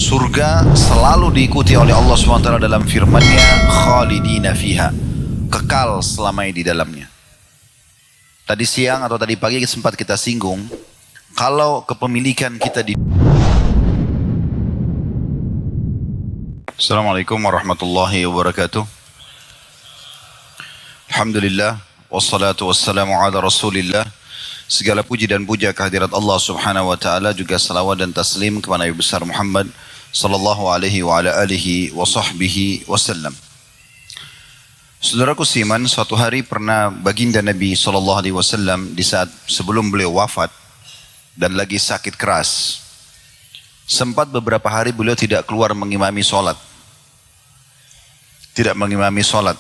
surga selalu diikuti oleh Allah SWT dalam firman-Nya, khalidina fiha, kekal selamanya di dalamnya. Tadi siang atau tadi pagi sempat kita singgung, kalau kepemilikan kita di... Assalamualaikum warahmatullahi wabarakatuh. Alhamdulillah, wassalatu wassalamu ala rasulillah. Segala puji dan puja kehadirat Allah subhanahu wa ta'ala, juga salawat dan taslim kepada Nabi besar Muhammad sallallahu alaihi wa ala alihi wa sahbihi wasallam. Saudaraku seiman, suatu hari pernah baginda Nabi sallallahu alaihi wasallam di saat sebelum beliau wafat dan lagi sakit keras, sempat beberapa hari beliau tidak keluar mengimami sholat. Tidak mengimami sholat.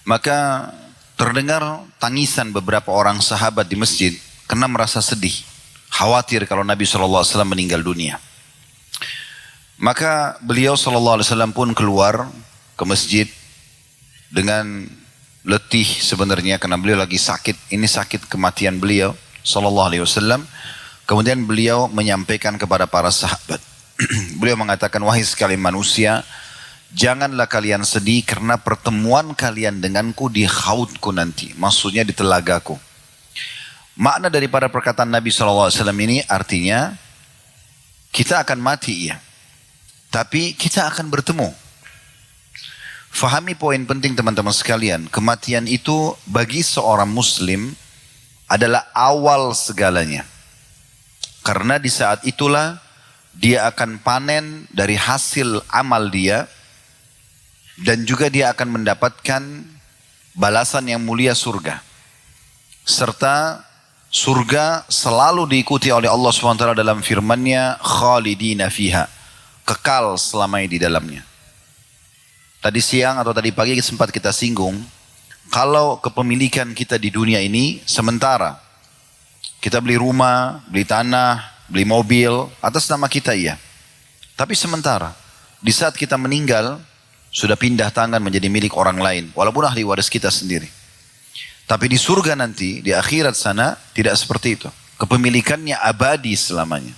Maka terdengar tangisan beberapa orang sahabat di masjid karena merasa sedih, khawatir kalau Nabi SAW meninggal dunia. Maka beliau SAW pun keluar ke masjid dengan letih sebenarnya karena beliau lagi sakit. Ini sakit kematian beliau SAW. Kemudian beliau menyampaikan kepada para sahabat. Beliau mengatakan, wahai sekalian manusia, janganlah kalian sedih karena pertemuan kalian denganku di haudku nanti. Maksudnya di telagaku. Makna daripada perkataan Nabi SAW ini artinya, kita akan mati ya, tapi kita akan bertemu. Fahami poin penting teman-teman sekalian. Kematian itu bagi seorang muslim adalah awal segalanya. Karena di saat itulah dia akan panen dari hasil amal dia, dan juga dia akan mendapatkan balasan yang mulia, surga. Serta surga selalu diikuti oleh Allah SWT dalam firman-Nya, khalidina fiha, kekal selamanya di dalamnya. Tadi siang atau tadi pagi sempat kita singgung, kalau kepemilikan kita di dunia ini sementara, kita beli rumah, beli tanah, beli mobil atas nama kita, iya. Tapi sementara, di saat kita meninggal, sudah pindah tangan menjadi milik orang lain, walaupun ahli waris kita sendiri. Tapi di surga nanti, di akhirat sana, tidak seperti itu. Kepemilikannya abadi selamanya.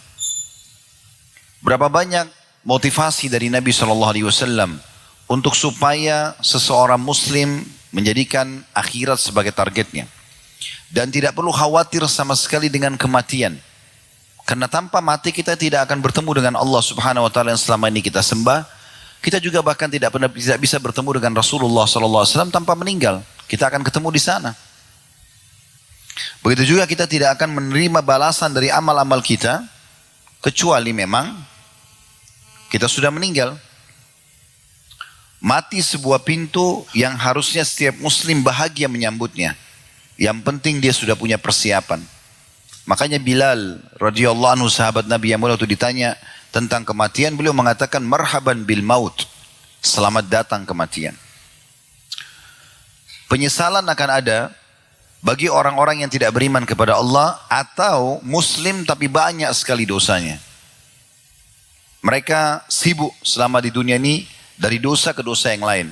Berapa banyak motivasi dari Nabi SAW untuk supaya seseorang muslim menjadikan akhirat sebagai targetnya. Dan tidak perlu khawatir sama sekali dengan kematian. Karena tanpa mati kita tidak akan bertemu dengan Allah Subhanahu wa ta'ala yang selama ini kita sembah. Kita juga bahkan tidak bisa bertemu dengan Rasulullah SAW tanpa meninggal. Kita akan ketemu di sana. Begitu juga kita tidak akan menerima balasan dari amal-amal kita, kecuali memang kita sudah meninggal. Mati sebuah pintu yang harusnya setiap muslim bahagia menyambutnya. Yang penting dia sudah punya persiapan. Makanya Bilal radhiyallahu anhu, sahabat Nabi yang mulia, waktu ditanya tentang kematian, beliau mengatakan marhaban bil maut, selamat datang kematian. Penyesalan akan ada bagi orang-orang yang tidak beriman kepada Allah atau muslim tapi banyak sekali dosanya. Mereka sibuk selama di dunia ini dari dosa ke dosa yang lain.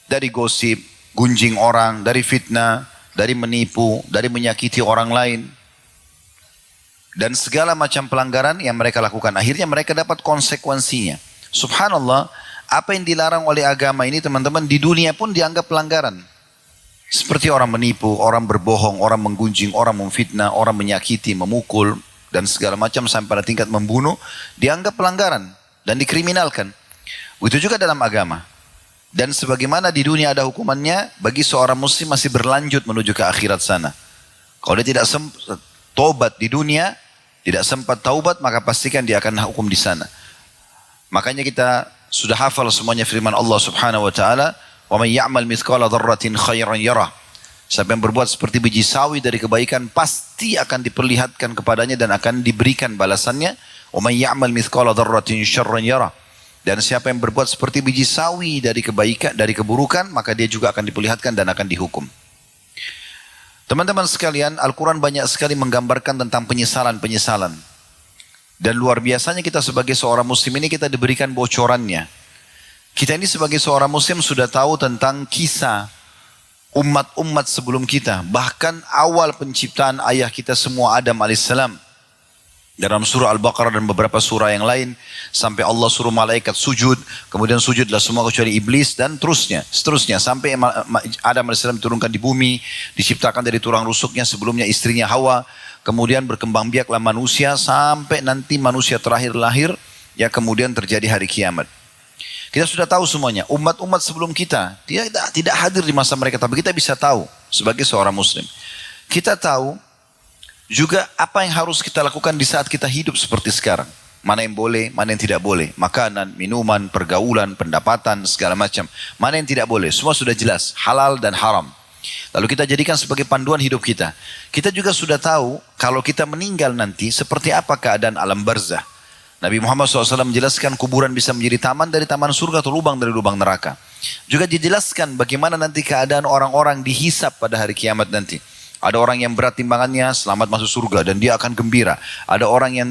Dari gosip, gunjing orang, dari fitnah, dari menipu, dari menyakiti orang lain. Dan segala macam pelanggaran yang mereka lakukan, akhirnya mereka dapat konsekuensinya. Subhanallah, apa yang dilarang oleh agama ini teman-teman, di dunia pun dianggap pelanggaran. Seperti orang menipu, orang berbohong, orang menggunjing, orang memfitnah, orang menyakiti, memukul, dan segala macam sampai pada tingkat membunuh, dianggap pelanggaran dan dikriminalkan. Begitu juga dalam agama. Dan sebagaimana di dunia ada hukumannya, bagi seorang muslim masih berlanjut menuju ke akhirat sana. Kalau dia tidak tobat di dunia, tidak sempat taubat, maka pastikan dia akan hukum di sana. Makanya kita sudah hafal semuanya firman Allah Subhanahu wa taala, "Wa may ya'mal mithqala dzarratin khairan yarah." Siapa yang berbuat seperti biji sawi dari kebaikan, pasti akan diperlihatkan kepadanya dan akan diberikan balasannya. "Wa may ya'mal mithqala dzarratin syarran yarah." Dan siapa yang berbuat seperti biji sawi dari kebaikan, dari keburukan, maka dia juga akan diperlihatkan dan akan dihukum. Teman-teman sekalian, Al-Quran banyak sekali menggambarkan tentang penyesalan-penyesalan. Dan luar biasanya kita sebagai seorang muslim ini kita diberikan bocorannya. Kita ini sebagai seorang muslim sudah tahu tentang kisah umat-umat sebelum kita. Bahkan awal penciptaan ayah kita semua, Adam alaihissalam. Dalam surah Al-Baqarah dan beberapa surah yang lain, sampai Allah suruh malaikat sujud, kemudian sujudlah semua kecuali iblis, dan seterusnya. Sampai Adam AS diturunkan di bumi, diciptakan dari tulang rusuknya, sebelumnya istrinya Hawa, kemudian berkembang biaklah manusia, sampai nanti manusia terakhir lahir, ya kemudian terjadi hari kiamat. Kita sudah tahu semuanya, umat-umat sebelum kita, dia tidak hadir di masa mereka, tapi kita bisa tahu sebagai seorang muslim. Kita tahu juga apa yang harus kita lakukan di saat kita hidup seperti sekarang. Mana yang boleh, mana yang tidak boleh. Makanan, minuman, pergaulan, pendapatan, segala macam. Mana yang tidak boleh. Semua sudah jelas. Halal dan haram. Lalu kita jadikan sebagai panduan hidup kita. Kita juga sudah tahu kalau kita meninggal nanti seperti apa keadaan alam barzah. Nabi Muhammad SAW menjelaskan kuburan bisa menjadi taman dari taman surga atau lubang dari lubang neraka. Juga dijelaskan bagaimana nanti keadaan orang-orang dihisap pada hari kiamat nanti. Ada orang yang berat timbangannya selamat masuk surga dan dia akan gembira. Ada orang yang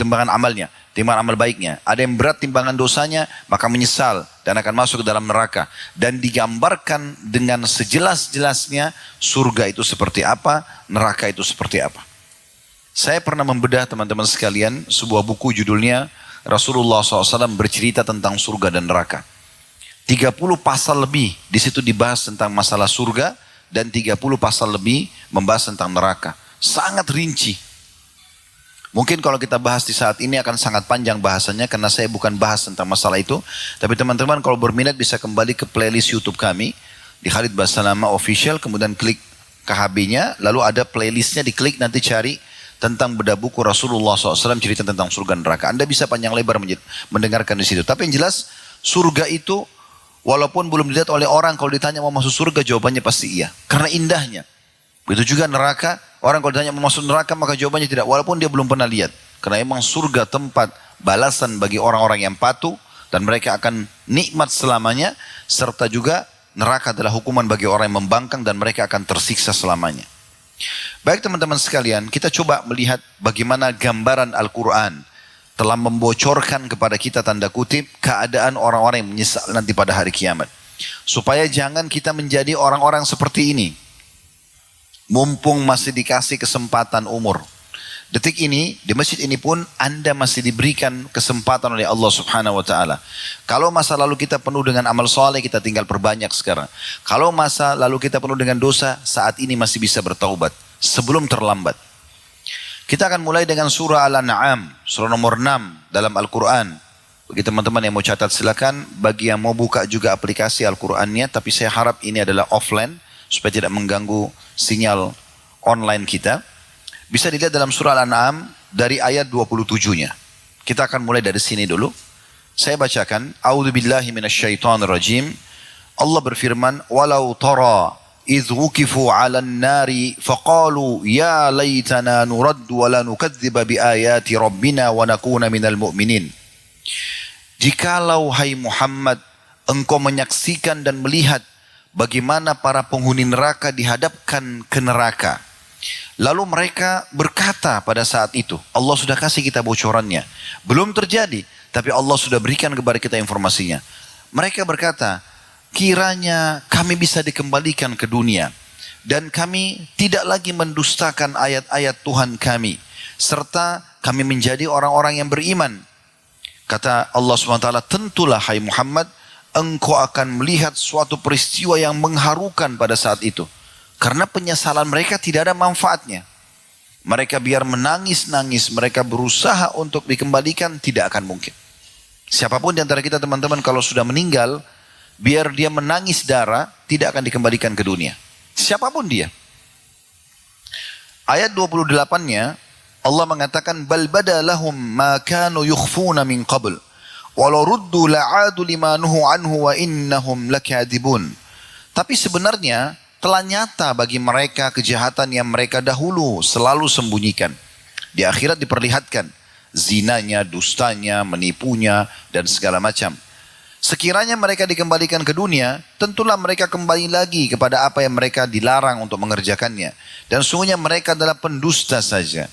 timbangan amalnya, timbangan amal baiknya. Ada yang berat timbangan dosanya maka menyesal dan akan masuk ke dalam neraka. Dan digambarkan dengan sejelas-jelasnya surga itu seperti apa, neraka itu seperti apa. Saya pernah membedah teman-teman sekalian sebuah buku judulnya Rasulullah SAW bercerita tentang surga dan neraka. 30 pasal lebih di situ dibahas tentang masalah surga. Dan 30 pasal lebih membahas tentang neraka. Sangat rinci. Mungkin kalau kita bahas di saat ini akan sangat panjang bahasanya karena saya bukan bahas tentang masalah itu. Tapi teman-teman kalau berminat bisa kembali ke playlist YouTube kami di Khalid Basalamah Official, kemudian klik KHB-nya, lalu ada playlistnya, diklik nanti cari tentang bedah buku Rasulullah SAW cerita tentang surga dan neraka. Anda bisa panjang lebar mendengarkan di situ. Tapi yang jelas surga itu walaupun belum dilihat oleh orang, kalau ditanya mau masuk surga, jawabannya pasti iya. Karena indahnya. Begitu juga neraka, orang kalau ditanya mau masuk neraka, maka jawabannya tidak. Walaupun dia belum pernah lihat. Karena emang surga tempat balasan bagi orang-orang yang patuh, dan mereka akan nikmat selamanya, serta juga neraka adalah hukuman bagi orang yang membangkang, dan mereka akan tersiksa selamanya. Baik teman-teman sekalian, kita coba melihat bagaimana gambaran Al-Quran telah membocorkan kepada kita tanda kutip keadaan orang-orang yang menyesal nanti pada hari kiamat. Supaya jangan kita menjadi orang-orang seperti ini. Mumpung masih dikasih kesempatan umur. Detik ini, di masjid ini pun Anda masih diberikan kesempatan oleh Allah Subhanahu wa Ta'ala. Kalau masa lalu kita penuh dengan amal soleh, kita tinggal perbanyak sekarang. Kalau masa lalu kita penuh dengan dosa, saat ini masih bisa bertaubat sebelum terlambat. Kita akan mulai dengan surah Al-An'am, surah nomor 6 dalam Al-Quran. Bagi teman-teman yang mau catat silakan, bagi yang mau buka juga aplikasi Al-Qurannya, tapi saya harap ini adalah offline, supaya tidak mengganggu sinyal online kita. Bisa dilihat dalam surah Al-An'am dari ayat 27-nya. Kita akan mulai dari sini dulu. Saya bacakan, A'udzubillahi minasyaitonirrajim. Allah berfirman, Walau tara إذ وقفوا على النار فقالوا يا ليتنا نرد ولا نكذب بآيات ربنا ونكون من المؤمنين. Jikalau hai Muhammad engkau menyaksikan dan melihat bagaimana para penghuni neraka dihadapkan ke neraka, lalu mereka berkata pada saat itu, Allah sudah kasih kita bocorannya, belum terjadi tapi Allah sudah berikan kepada kita informasinya. Mereka berkata, kiranya kami bisa dikembalikan ke dunia dan kami tidak lagi mendustakan ayat-ayat Tuhan kami, serta kami menjadi orang-orang yang beriman. Kata Allah SWT, tentulah hai Muhammad, engkau akan melihat suatu peristiwa yang mengharukan pada saat itu. Karena penyesalan mereka tidak ada manfaatnya. Mereka biar menangis-nangis, mereka berusaha untuk dikembalikan, tidak akan mungkin. Siapapun di antara kita teman-teman kalau sudah meninggal, biar dia menangis darah, tidak akan dikembalikan ke dunia. Siapapun dia. Ayat 28-nya, Allah mengatakan, Bal badalahum ma kanu yukhfuna min qabl, walau ruddu la'adu lima nuhu anhu wa innahum lakadibun. Tapi sebenarnya, telah nyata bagi mereka kejahatan yang mereka dahulu selalu sembunyikan. Di akhirat diperlihatkan, zinanya, dustanya, menipunya, dan segala macam. Sekiranya mereka dikembalikan ke dunia, tentulah mereka kembali lagi kepada apa yang mereka dilarang untuk mengerjakannya. Dan sungguhnya mereka adalah pendusta saja.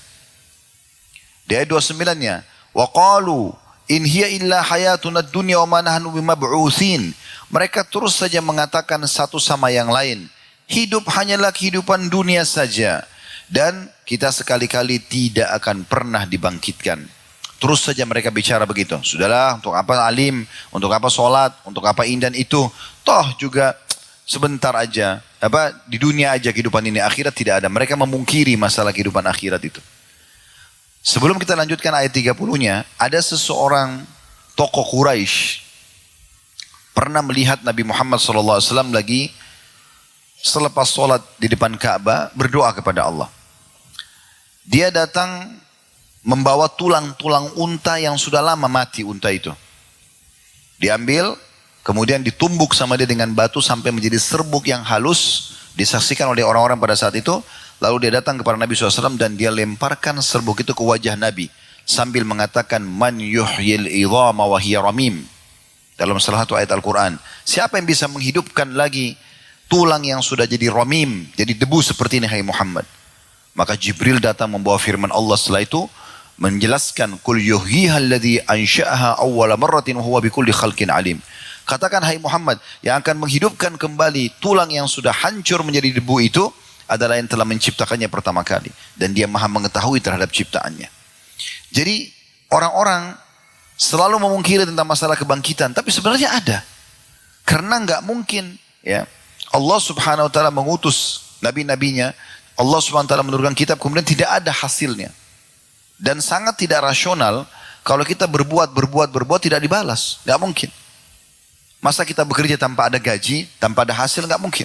Di ayat 29-nya, وَقَالُوا إِنْ هِيَ إِلَّا حَيَاتُنَا الدُّنْيَا وَمَا نَحْنُ بِمَبْعُوثِينَ. Mereka terus saja mengatakan satu sama yang lain, hidup hanyalah kehidupan dunia saja, Dan kita sekali-kali tidak akan pernah dibangkitkan. Terus saja mereka bicara begitu. Sudahlah, untuk apa alim, untuk apa sholat, untuk apa indan itu. Toh juga sebentar aja. Di dunia aja kehidupan ini, akhirat tidak ada. Mereka memungkiri masalah kehidupan akhirat itu. Sebelum kita lanjutkan ayat 30-nya, ada seseorang tokoh Quraisy pernah melihat Nabi Muhammad SAW lagi selepas sholat di depan Ka'bah berdoa kepada Allah. Dia datang membawa tulang-tulang unta yang sudah lama mati unta itu. Diambil, kemudian ditumbuk sama dia dengan batu sampai menjadi serbuk yang halus. Disaksikan oleh orang-orang pada saat itu. Lalu dia datang kepada Nabi SAW dan dia lemparkan serbuk itu ke wajah Nabi. Sambil mengatakan, Man yuhyil idhama wa hiya ramim. Dalam salah satu ayat Al-Quran. Siapa yang bisa menghidupkan lagi tulang yang sudah jadi ramim, jadi debu seperti ini, hai Muhammad. Maka Jibril datang membawa firman Allah setelah itu. Menjelaskan kul yuhyiha alladhi ansha'aha awwala marratin wa huwa bikulli khalqin alim. Katakan hai Muhammad, yang akan menghidupkan kembali tulang yang sudah hancur menjadi debu itu adalah yang telah menciptakannya pertama kali dan dia maha mengetahui terhadap ciptaannya. Jadi orang-orang selalu memungkiri tentang masalah kebangkitan, tapi sebenarnya ada. Karena enggak mungkin ya Allah Subhanahu wa taala mengutus nabi-nabinya, Allah Subhanahu wa taala menurunkan kitab kemudian tidak ada hasilnya. Dan sangat tidak rasional kalau kita berbuat tidak dibalas. Gak mungkin. Masa kita bekerja tanpa ada gaji, tanpa ada hasil, gak mungkin.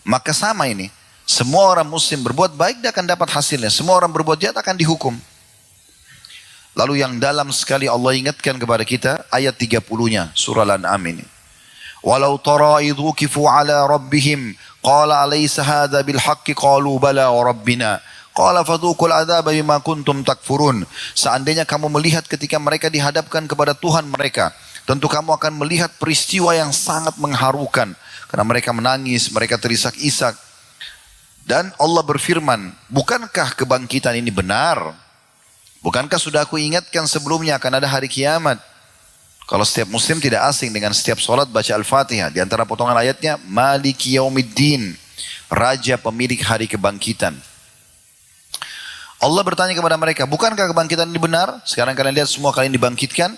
Maka sama ini. Semua orang muslim berbuat baik dia akan dapat hasilnya. Semua orang berbuat jahat akan dihukum. Lalu yang dalam sekali Allah ingatkan kepada kita ayat 30-nya surah Al-An'am ini. Walau tara idhu kifu ala rabbihim qala alaysa hadha bil haqqi qalu bala wa rabbina. Qala fadhuqul adzaba bima kuntum takfurun. Seandainya kamu melihat ketika mereka dihadapkan kepada Tuhan mereka, tentu kamu akan melihat peristiwa yang sangat mengharukan karena mereka menangis, mereka terisak-isak. Dan Allah berfirman, bukankah kebangkitan ini benar? Bukankah sudah aku ingatkan sebelumnya akan ada hari kiamat? Kalau setiap muslim tidak asing dengan setiap sholat baca Al-Fatihah. Di antara potongan ayatnya, Maliki Yaumiddin, Raja pemilik hari kebangkitan. Allah bertanya kepada mereka, bukankah kebangkitan ini benar? Sekarang kalian lihat semua kalian dibangkitkan.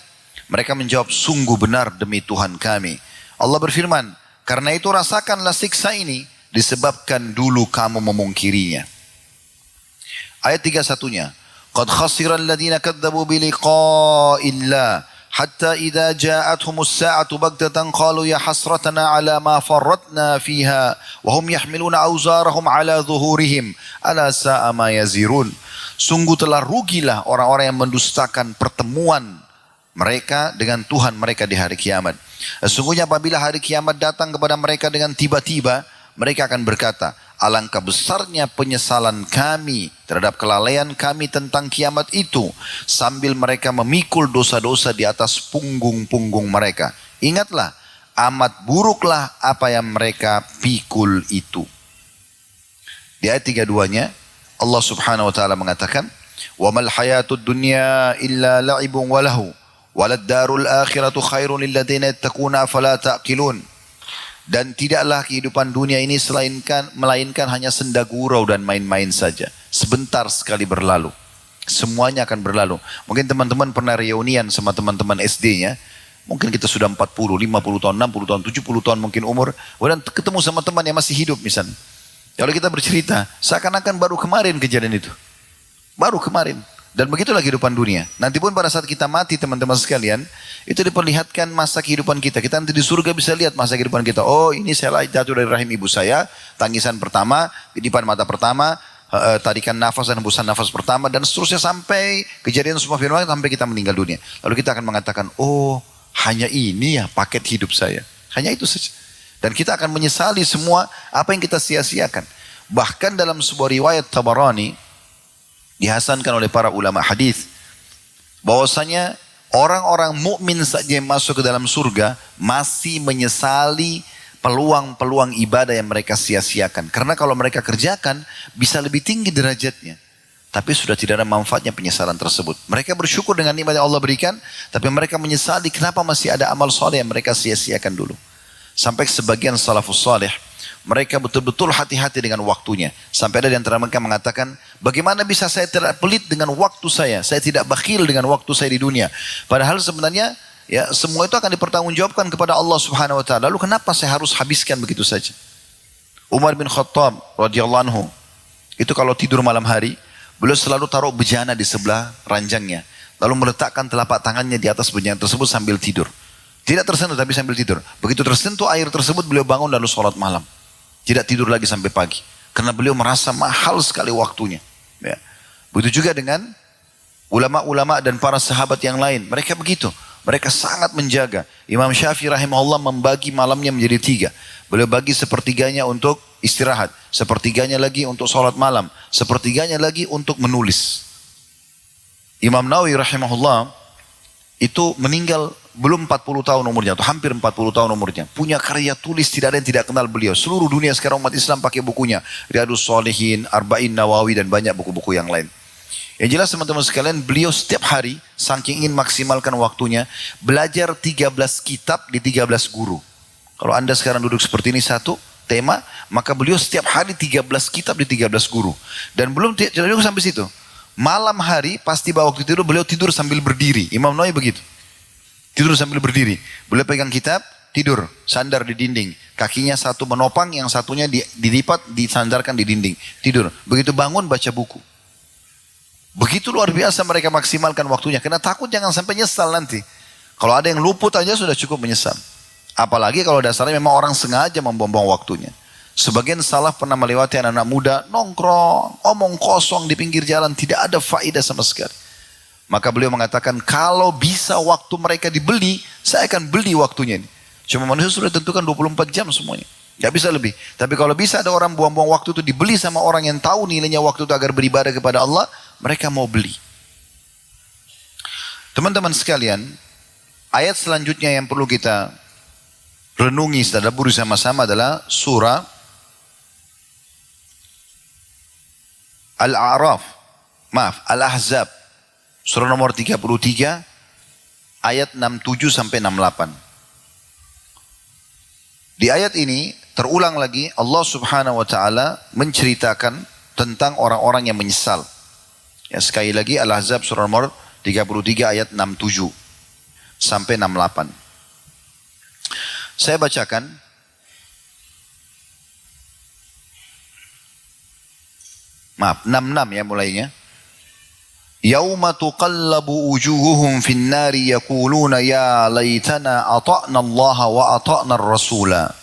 Mereka menjawab, sungguh benar demi Tuhan kami. Allah berfirman, karena itu rasakanlah siksa ini disebabkan dulu kamu memungkirinya. Ayat 31-nya, Qad khasiral ladhina kadzabu biliqa'illah hatta idza ja'athumus sa'atu baghtatan qalu ya hasratana ala ma farratna fiha wa hum yahmiluna awzarahum ala zuhurihim ala sa'a ma yazirun. Sungguh telah rugilah orang-orang yang mendustakan pertemuan mereka dengan Tuhan mereka di hari kiamat. Sesungguhnya apabila hari kiamat datang kepada mereka dengan tiba-tiba, mereka akan berkata, alangkah besarnya penyesalan kami terhadap kelalaian kami tentang kiamat itu. Sambil mereka memikul dosa-dosa di atas punggung-punggung mereka. Ingatlah, amat buruklah apa yang mereka pikul itu. Di ayat 32-nya, Allah Subhanahu wa taala mengatakan, "Wa mal hayatud dunya illa la'ibun wa lahu, walad darul akhiratu khairun lil ladzina yattaquna afala ta'qilun." Dan tidaklah kehidupan dunia ini melainkan hanya senda gurau dan main-main saja. Sebentar sekali berlalu. Semuanya akan berlalu. Mungkin teman-teman pernah reunian sama teman-teman SD-nya. Mungkin kita sudah 40, 50 tahun, 60 tahun, 70 tahun mungkin umur. Kemudian ketemu sama teman yang masih hidup misalnya. Kalau kita bercerita, seakan-akan baru kemarin kejadian itu. Baru kemarin. Dan begitulah kehidupan dunia. Nanti pun pada saat kita mati teman-teman sekalian, itu diperlihatkan masa kehidupan kita. Kita nanti di surga bisa lihat masa kehidupan kita. Oh ini saya jatuh dari rahim ibu saya, tangisan pertama, pidipan mata pertama, tarikan nafas dan hembusan nafas pertama, dan seterusnya sampai kejadian semua firman sampai kita meninggal dunia. Lalu kita akan mengatakan, oh hanya ini ya paket hidup saya. Hanya itu saja. Dan kita akan menyesali semua apa yang kita sia-siakan. Bahkan dalam sebuah riwayat Tabarani, dihasankan oleh para ulama hadis, bahwasanya orang-orang mukmin saja yang masuk ke dalam surga masih menyesali peluang-peluang ibadah yang mereka sia-siakan. Karena kalau mereka kerjakan bisa lebih tinggi derajatnya. Tapi sudah tidak ada manfaatnya penyesalan tersebut. Mereka bersyukur dengan nikmat yang Allah berikan, tapi mereka menyesali kenapa masih ada amal soleh yang mereka sia-siakan dulu. Sampai sebagian salafus saleh Mereka betul-betul hati-hati dengan waktunya. Sampai ada di antara mereka mengatakan, bagaimana bisa saya tidak pelit dengan waktu saya? Saya tidak bakhil dengan waktu saya di dunia. Padahal sebenarnya ya semua itu akan dipertanggungjawabkan kepada Allah Subhanahu wa taala. Lalu kenapa saya harus habiskan begitu saja? Umar bin Khattab radhiyallahu anhu itu kalau tidur malam hari, beliau selalu taruh bejana di sebelah ranjangnya. Lalu meletakkan telapak tangannya di atas bejana tersebut sambil tidur. Tidak tersentuh tapi sambil tidur. Begitu tersentuh air tersebut beliau bangun lalu sholat malam. Tidak tidur lagi sampai pagi. Karena beliau merasa mahal sekali waktunya. Ya. Begitu juga dengan ulama-ulama dan para sahabat yang lain. Mereka begitu. Mereka sangat menjaga. Imam Syafi'i rahimahullah membagi malamnya menjadi 3. Beliau bagi sepertiganya untuk istirahat. Sepertiganya lagi untuk sholat malam. Sepertiganya lagi untuk menulis. Imam Nawawi rahimahullah itu meninggal belum 40 tahun umurnya, atau hampir 40 tahun umurnya. Punya karya tulis, tidak ada yang tidak kenal beliau. Seluruh dunia sekarang umat Islam pakai bukunya. Riyadhus Shalihin, Arba'in Nawawi, dan banyak buku-buku yang lain. Yang jelas teman-teman sekalian, beliau setiap hari, saking ingin maksimalkan waktunya, belajar 13 kitab di 13 guru. Kalau anda sekarang duduk seperti ini satu tema, maka beliau setiap hari 13 kitab di 13 guru. Dan belum tidak sampai situ. Malam hari, pasti waktu tidur, beliau tidur sambil berdiri. Imam Nawawi begitu. Tidur sambil berdiri. Beliau pegang kitab, tidur, sandar di dinding. Kakinya satu menopang, yang satunya dilipat, disandarkan di dinding. Tidur. Begitu bangun, baca buku. Begitu luar biasa mereka maksimalkan waktunya. Karena takut jangan sampai nyesal nanti. Kalau ada yang luput aja sudah cukup menyesal. Apalagi kalau dasarnya memang orang sengaja membuang waktunya. Sebagian salaf pernah melewati anak-anak muda, nongkrong, omong kosong di pinggir jalan, tidak ada faedah sama sekali. Maka beliau mengatakan, kalau bisa waktu mereka dibeli, saya akan beli waktunya ini. Cuma manusia sudah tentukan 24 jam semuanya. Gak bisa lebih. Tapi kalau bisa ada orang buang-buang waktu itu dibeli sama orang yang tahu nilainya waktu itu agar beribadah kepada Allah, mereka mau beli. Teman-teman sekalian, ayat selanjutnya yang perlu kita renungi, tadabburi sama-sama adalah surah Al-Ahzab. Surah nomor 33 ayat 67 sampai 68. Di ayat ini terulang lagi Allah Subhanahu wa taala menceritakan tentang orang-orang yang menyesal. Ya, sekali lagi Al-Ahzab surah nomor 33 ayat 67 sampai 68. Saya bacakan. Maaf, 66 ya mulainya. Yauma tuqallabu wujuhuhum fin nari yaquluna ya laitana ata'na Allah wa ata'na ar-rasula.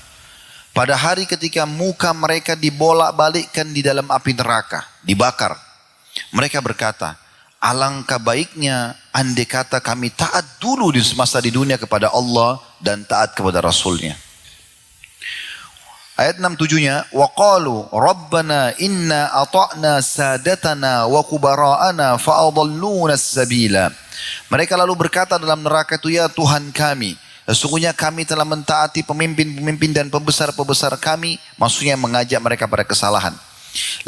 Pada hari ketika muka mereka dibolak-balikkan di dalam api neraka, dibakar. Mereka berkata, alangkah baiknya andai kata kami taat dulu di semasa di dunia kepada Allah dan taat kepada Rasulnya. Ayat 67-nya, وَقَالُوا رَبَّنَا إِنَّا أَطَعْنَا سَادَتَنَا وَكُبَرَاءَنَا فَأَضَلُّونَ السَّبِيلَ. Mereka lalu berkata dalam neraka itu, ya Tuhan kami, sesungguhnya kami telah mentaati pemimpin-pemimpin dan pembesar-pembesar kami, maksudnya mengajak mereka pada kesalahan.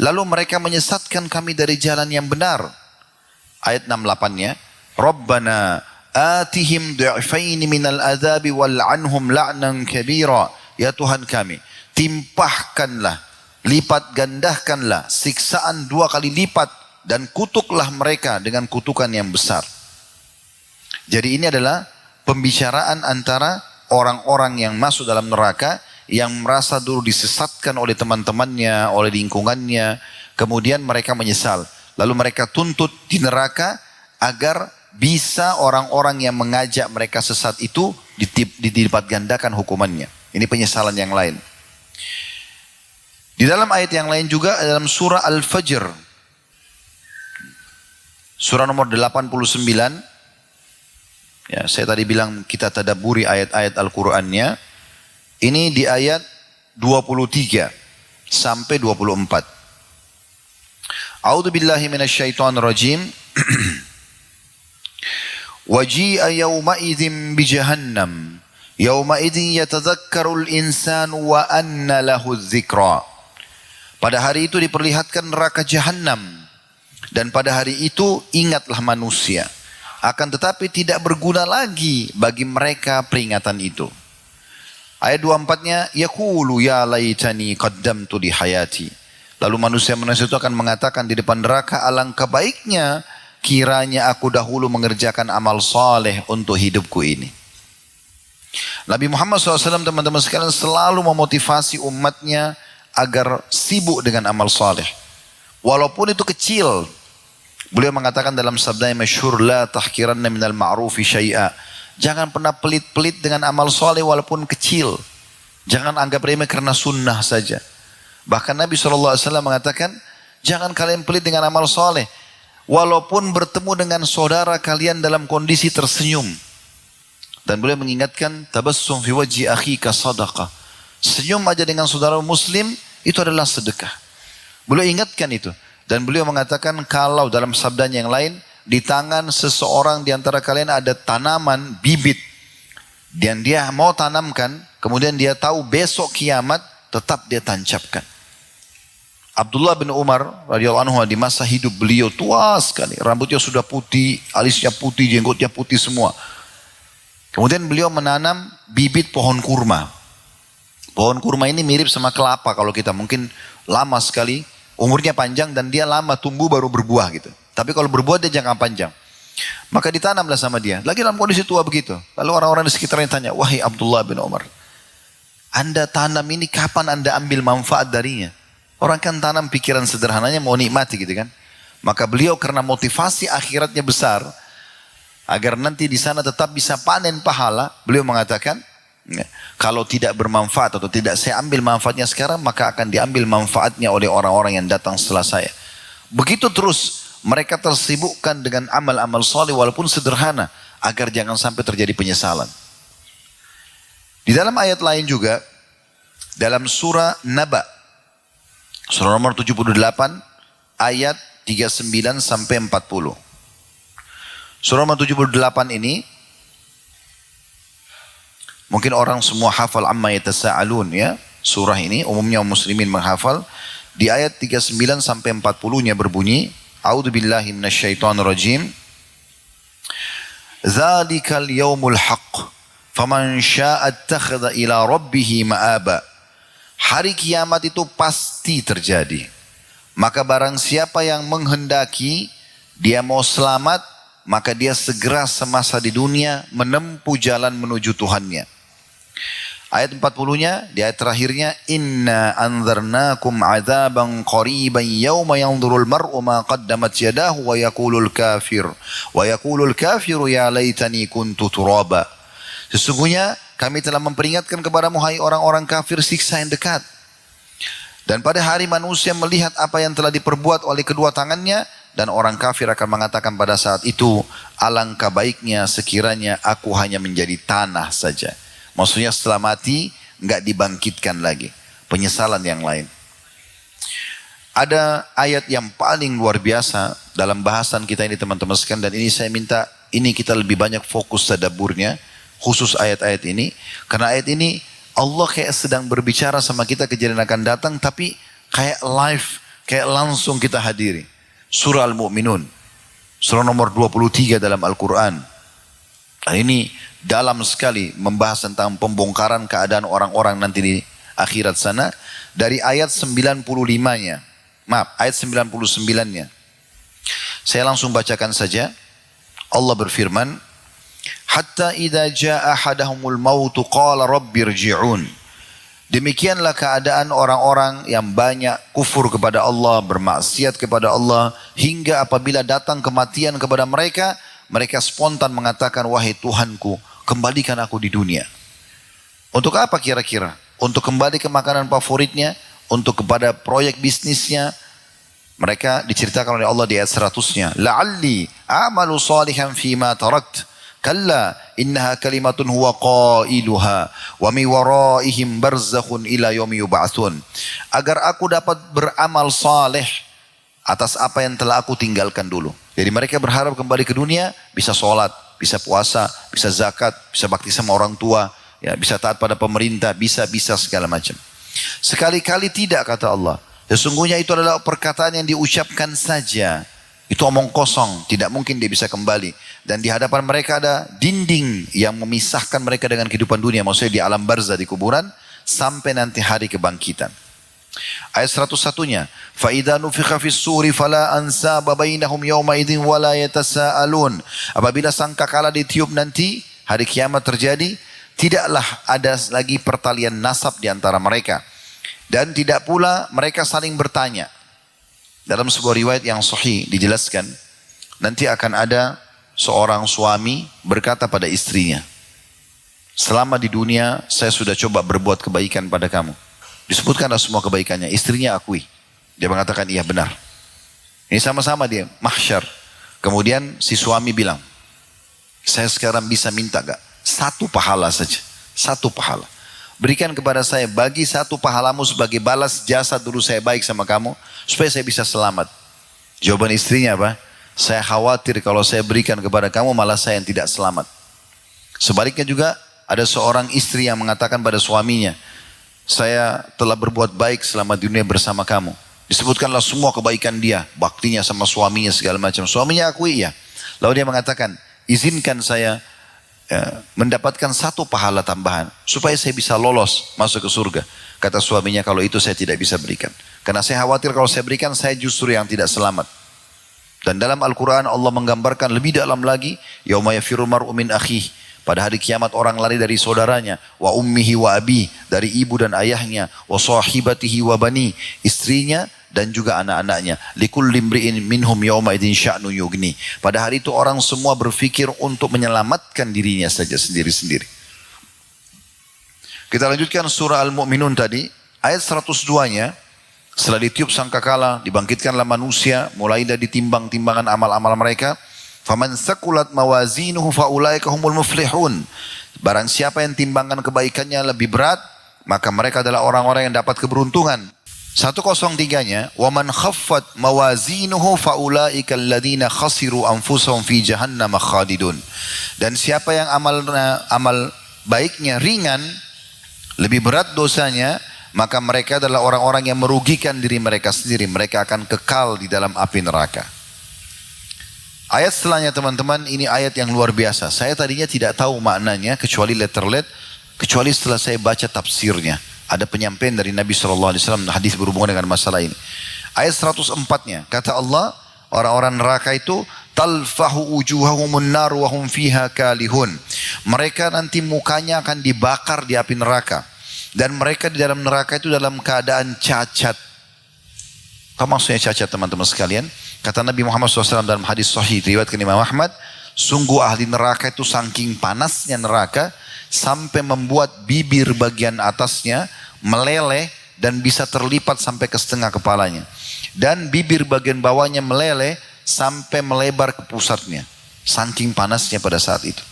Lalu mereka menyesatkan kami dari jalan yang benar. Ayat 68-nya, رَبَّنَا آتِهِمْ ضِعْفَيْنِ مِنَ الْأَذَابِ وَالْعَنْهُمْ لَعْنًا كَبِيرًا. Ya Tuhan kami, timpahkanlah, lipat gandahkanlah siksaan 2 kali lipat dan kutuklah mereka dengan kutukan yang besar. Jadi ini adalah pembicaraan antara orang-orang yang masuk dalam neraka yang merasa dulu disesatkan oleh teman-temannya, oleh lingkungannya, kemudian mereka menyesal. Lalu mereka tuntut di neraka agar bisa orang-orang yang mengajak mereka sesat itu dilipat gandakan hukumannya. Ini penyesalan yang lain. Di dalam ayat yang lain juga dalam surah Al-Fajr. Surah nomor 89. Ya, saya tadi bilang kita tadabburi ayat-ayat Al-Qur'annya. Ini di ayat 23 sampai 24. A'udzu billahi minasyaitonir rajim. Waji'a yawma idzin bi jahannam. Yawma idzin yatadzakkarul insanu wa anna lahu dzikra. Pada hari itu diperlihatkan neraka jahanam. Dan pada hari itu ingatlah manusia. Akan tetapi tidak berguna lagi bagi mereka peringatan itu. Ayat 24-nya, yaqulu ya laitani qaddamtu li hayati. Lalu manusia-manusia itu akan mengatakan di depan neraka, alangkah baiknya kiranya aku dahulu mengerjakan amal saleh untuk hidupku ini. Nabi Muhammad SAW teman-teman sekalian selalu memotivasi umatnya agar sibuk dengan amal saleh. Walaupun itu kecil. Beliau mengatakan dalam sabda yang masyhur, la tahkiranna minal ma'rufi syai'a. Jangan pernah pelit-pelit dengan amal saleh walaupun kecil. Jangan anggap remeh karena sunnah saja. Bahkan Nabi SAW mengatakan, jangan kalian pelit dengan amal saleh. Walaupun bertemu dengan saudara kalian dalam kondisi tersenyum. Dan beliau mengingatkan, tabassum fi wajhi akhika sadaqah. Senyum aja dengan saudara muslim, itu adalah sedekah. Beliau ingatkan itu. Dan beliau mengatakan, kalau dalam sabdanya yang lain, di tangan seseorang di antara kalian ada tanaman, bibit. Dan dia mau tanamkan, kemudian dia tahu besok kiamat, tetap dia tancapkan. Abdullah bin Umar radhiyallahu anhu di masa hidup beliau tua sekali, rambutnya sudah putih, alisnya putih, jenggotnya putih semua. Kemudian beliau menanam bibit pohon kurma. Pohon kurma ini mirip sama kelapa kalau kita, mungkin lama sekali, umurnya panjang dan dia lama tumbuh baru berbuah gitu. Tapi kalau berbuah dia jangka panjang. Maka ditanamlah sama dia. Lagi dalam kondisi tua begitu. Lalu orang-orang di sekitarnya tanya, wahai Abdullah bin Umar, Anda tanam ini kapan Anda ambil manfaat darinya? Orang kan tanam pikiran sederhananya mau nikmati gitu kan. Maka beliau karena motivasi akhiratnya besar, agar nanti di sana tetap bisa panen pahala, beliau mengatakan, kalau tidak bermanfaat atau tidak saya ambil manfaatnya sekarang, maka akan diambil manfaatnya oleh orang-orang yang datang setelah saya. Begitu terus mereka tersibukkan dengan amal-amal saleh walaupun sederhana, agar jangan sampai terjadi penyesalan. Di dalam ayat lain juga, dalam surah Naba, surah nomor 78 ayat 39 sampai 40. Surah nomor 78 ini mungkin orang semua hafal amma yatasaalun ya. Surah ini umumnya muslimin menghafal. Di ayat 39 sampai 40-nya berbunyi, A'udzubillahi minasyaitonirrajim. Dzalikal yaumul haqq faman syaa'a ittakhadha ila rabbih ma'aba. Hari kiamat itu pasti terjadi. Maka barang siapa yang menghendaki dia mau selamat, maka dia segera semasa di dunia menempuh jalan menuju Tuhannya. Ayat 40-nya, di ayat terakhirnya, Inna anzarnakum adzaban qariban yawma yanzurul mar'u ma qaddamat yadahu wa yaqulul kafiru ya laitani kuntu turaba. Sesungguhnya kami telah memperingatkan kepadamu hai orang-orang kafir siksa yang dekat. Dan pada hari manusia melihat apa yang telah diperbuat oleh kedua tangannya, dan orang kafir akan mengatakan pada saat itu, alangkah baiknya sekiranya aku hanya menjadi tanah saja. Maksudnya setelah mati enggak dibangkitkan lagi. Penyesalan yang lain. Ada ayat yang paling luar biasa dalam bahasan kita ini teman-teman sekalian, dan ini saya minta ini kita lebih banyak fokus tadaburnya, khusus ayat-ayat ini, karena ayat ini Allah kayak sedang berbicara sama kita kejadian akan datang, tapi kayak live, kayak langsung kita hadiri. Surah Al-Mu'minun, surah nomor 23 dalam Al-Quran. Nah, ini dalam sekali membahas tentang pembongkaran keadaan orang-orang nanti di akhirat sana. Dari ayat 95-nya, ayat 99-nya. Saya langsung bacakan saja. Allah berfirman, Hatta idza jaa ahadahumul mautu qala rabbirji'un. Demikianlah keadaan orang-orang yang banyak kufur kepada Allah, bermaksiat kepada Allah, hingga apabila datang kematian kepada mereka, mereka spontan mengatakan, wahai Tuhanku, kembalikan aku di dunia. Untuk apa kira-kira? Untuk kembali ke makanan favoritnya, untuk kepada proyek bisnisnya. Mereka diceritakan oleh Allah di ayat 100-nya. La'alli a'malu salihan fima tarakt. Kalla innaha kalimatun huwa qailuha wa mi waraihim barzakhun ila yaumi yub'atsun. Agar aku dapat beramal saleh atas apa yang telah aku tinggalkan dulu. Jadi mereka berharap kembali ke dunia, bisa sholat, bisa puasa, bisa zakat, bisa bakti sama orang tua, ya, bisa taat pada pemerintah, bisa segala macam. Sekali-kali tidak, kata Allah. Sesungguhnya itu adalah perkataan yang diucapkan saja. Itu omong kosong, tidak mungkin dia bisa kembali. Dan di hadapan mereka ada dinding yang memisahkan mereka dengan kehidupan dunia. Maksudnya di alam barzah, di kuburan, sampai nanti hari kebangkitan. Ayat 101-nya, فَإِذَا نُفِخَ فِي السُّورِ فَلَا أَنْسَابَ بَيْنَهُمْ يَوْمَئِذٍ وَلَا يَتَسَاءَلُونَ. Apabila sangkakala ditiup nanti, hari kiamat terjadi, tidaklah ada lagi pertalian nasab di antara mereka. Dan tidak pula mereka saling bertanya. Dalam sebuah riwayat yang sahih dijelaskan, nanti akan ada seorang suami berkata pada istrinya, selama di dunia saya sudah coba berbuat kebaikan pada kamu. Disebutkanlah semua kebaikannya, istrinya akui. Dia mengatakan iya benar. Ini sama-sama dia, mahsyar. Kemudian si suami bilang, saya sekarang bisa minta gak? Satu pahala saja, satu pahala. Berikan kepada saya, bagi satu pahalamu sebagai balas jasa dulu saya baik sama kamu, supaya saya bisa selamat. Jawaban istrinya apa? Saya khawatir kalau saya berikan kepada kamu, malah saya yang tidak selamat. Sebaliknya juga, ada seorang istri yang mengatakan pada suaminya, saya telah berbuat baik selama di dunia bersama kamu. Disebutkanlah semua kebaikan dia, baktinya sama suaminya segala macam. Suaminya akui ya. Lalu dia mengatakan, izinkan saya mendapatkan satu pahala tambahan supaya saya bisa lolos masuk ke surga. Kata suaminya, kalau itu saya tidak bisa berikan, karena saya khawatir kalau saya berikan saya justru yang tidak selamat. Dan dalam Al-Quran Allah menggambarkan lebih dalam lagi, yauma yafirul mar'u min akhih, pada hari kiamat orang lari dari saudaranya, wa ummihi wa abi, dari ibu dan ayahnya, wa sahibatihi wa bani, istrinya dan juga anak-anaknya. Likulli imri'in minhum yawma idzin sya'nu yughni. Pada hari itu orang semua berfikir untuk menyelamatkan dirinya saja sendiri-sendiri. Kita lanjutkan surah Al-Mu'minun tadi, ayat 102-nya. Setelah ditiup sangkakala, dibangkitkanlah manusia, mulai dari timbang-timbangan amal-amal mereka. Faman thaqulat mawazinuhu faulaika humul muflihun. Barang siapa yang timbangan kebaikannya lebih berat, maka mereka adalah orang-orang yang dapat keberuntungan. 103-nya, waman khaffat mawazinuhu faulaika alladziina khasiru anfusahum fi jahannam khalidun. Dan siapa yang amal baiknya ringan, lebih berat dosanya, maka mereka adalah orang-orang yang merugikan diri mereka sendiri. Mereka akan kekal di dalam api neraka. Ayat setelahnya teman-teman, ini ayat yang luar biasa. Saya tadinya tidak tahu maknanya kecuali letter-let, kecuali setelah saya baca tafsirnya. Ada penyampaian dari Nabi SAW, hadis berhubungan dengan masalah ini. Ayat 104-nya, kata Allah, orang-orang neraka itu, talfahu ujuhahumun nar wa hum fiha kalihun. Mereka nanti mukanya akan dibakar di api neraka. Dan mereka di dalam neraka itu dalam keadaan cacat. Apa maksudnya cacat teman-teman sekalian? Kata Nabi Muhammad SAW dalam hadis sahih riwayatkan Imam Ahmad, sungguh ahli neraka itu saking panasnya neraka, sampai membuat bibir bagian atasnya meleleh dan bisa terlipat sampai ke setengah kepalanya. Dan bibir bagian bawahnya meleleh sampai melebar ke pusatnya. Saking panasnya pada saat itu.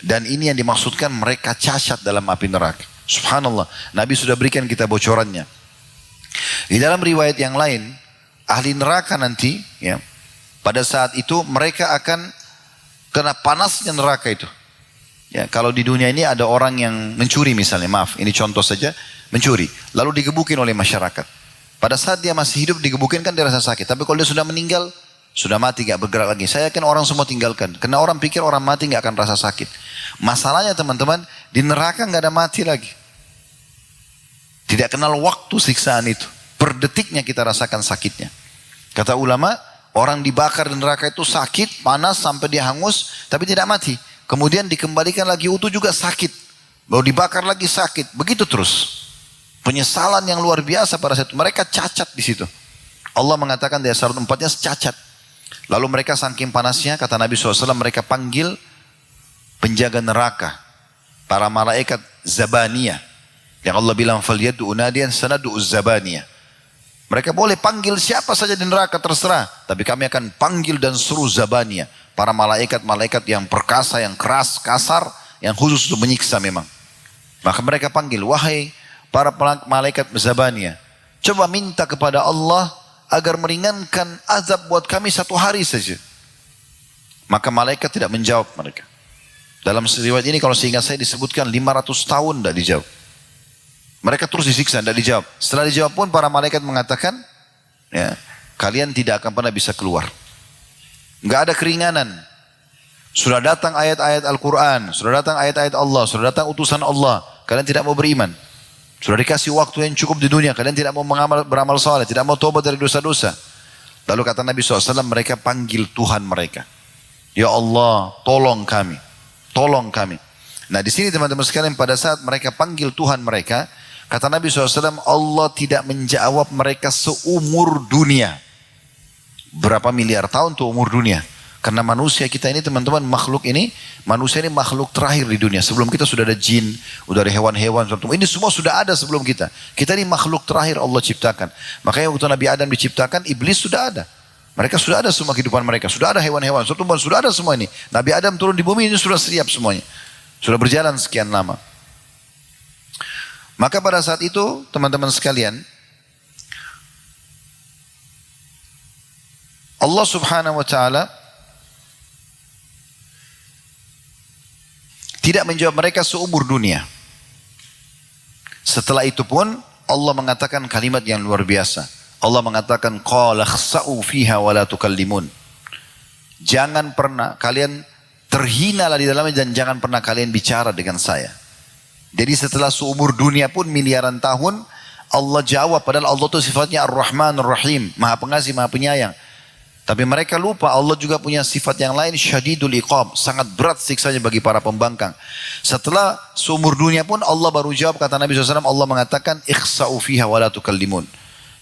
Dan ini yang dimaksudkan mereka cacat dalam api neraka. Subhanallah, Nabi sudah berikan kita bocorannya. Di dalam riwayat yang lain, ahli neraka nanti, ya, pada saat itu mereka akan kena panasnya neraka itu. Ya, kalau di dunia ini ada orang yang mencuri misalnya, maaf, ini contoh saja, mencuri, lalu digebukin oleh masyarakat. Pada saat dia masih hidup digebukin kan dia rasa sakit, tapi kalau dia sudah meninggal, sudah mati gak bergerak lagi. Saya yakin orang semua tinggalkan, karena orang pikir orang mati gak akan rasa sakit. Masalahnya teman-teman, di neraka gak ada mati lagi. Tidak kenal waktu siksaan itu. Per detiknya kita rasakan sakitnya. Kata ulama, orang dibakar di neraka itu sakit, panas sampai dia hangus, tapi tidak mati. Kemudian dikembalikan lagi utuh juga sakit. Baru dibakar lagi sakit. Begitu terus. Penyesalan yang luar biasa pada saat itu. Mereka cacat di situ. Allah mengatakan di ayat 104-nya cacat. Lalu mereka saking panasnya, kata Nabi SAW, mereka panggil penjaga neraka. Para malaikat Zabaniyah. Yang Allah bilang, فَلْيَدُّ أُنَادِيًا سَنَدُّ الزَّبَانِيَةِ. Mereka boleh panggil siapa saja di neraka terserah. Tapi kami akan panggil dan suruh Zabaniyah. Para malaikat-malaikat yang perkasa, yang keras, kasar, yang khusus untuk menyiksa memang. Maka mereka panggil, wahai para malaikat Zabaniyah, coba minta kepada Allah agar meringankan azab buat kami 1 hari saja. Maka malaikat tidak menjawab mereka. Dalam riwayat ini kalau seingat saya disebutkan 500 tahun tidak dijawab. Mereka terus disiksa, tidak dijawab. Setelah dijawab pun para malaikat mengatakan, ya, kalian tidak akan pernah bisa keluar. Nggak ada keringanan. Sudah datang ayat-ayat Al-Quran, sudah datang ayat-ayat Allah, sudah datang utusan Allah. Kalian tidak mau beriman. Sudah dikasih waktu yang cukup di dunia, kalian tidak mau beramal saleh, tidak mau tobat dari dosa-dosa. Lalu kata Nabi SAW, mereka panggil Tuhan mereka. Ya Allah, tolong kami, tolong kami. Nah di sini teman-teman sekalian, pada saat mereka panggil Tuhan mereka, kata Nabi SAW, Allah tidak menjawab mereka seumur dunia. Berapa miliar tahun tuh umur dunia? Karena manusia kita ini teman-teman, makhluk ini, manusia ini makhluk terakhir di dunia. Sebelum kita sudah ada jin, sudah ada hewan-hewan. Ini semua sudah ada sebelum kita. Kita ini makhluk terakhir Allah ciptakan. Makanya waktu Nabi Adam diciptakan, iblis sudah ada. Mereka sudah ada semua kehidupan mereka. Sudah ada hewan-hewan, sudah ada semua ini. Nabi Adam turun di bumi ini sudah siap semuanya. Sudah berjalan sekian lama. Maka pada saat itu teman-teman sekalian, Allah Subhanahu wa Ta'ala tidak menjawab mereka seumur dunia. Setelah itu pun Allah mengatakan kalimat yang luar biasa. Allah mengatakan qala khsa'u fiha wa la tukallimun. Jangan pernah kalian terhinalah di dalamnya dan jangan pernah kalian bicara dengan saya. Jadi setelah seumur dunia pun miliaran tahun Allah jawab, padahal Allah itu sifatnya Ar-Rahman Ar-Rahim, Maha Pengasih, Maha Penyayang. Tapi mereka lupa Allah juga punya sifat yang lain, syadidul iqab, sangat berat siksanya bagi para pembangkang. Setelah seumur dunia pun Allah baru jawab, kata Nabi SAW, Allah mengatakan ikhsa'u fiha wa la tukallimun.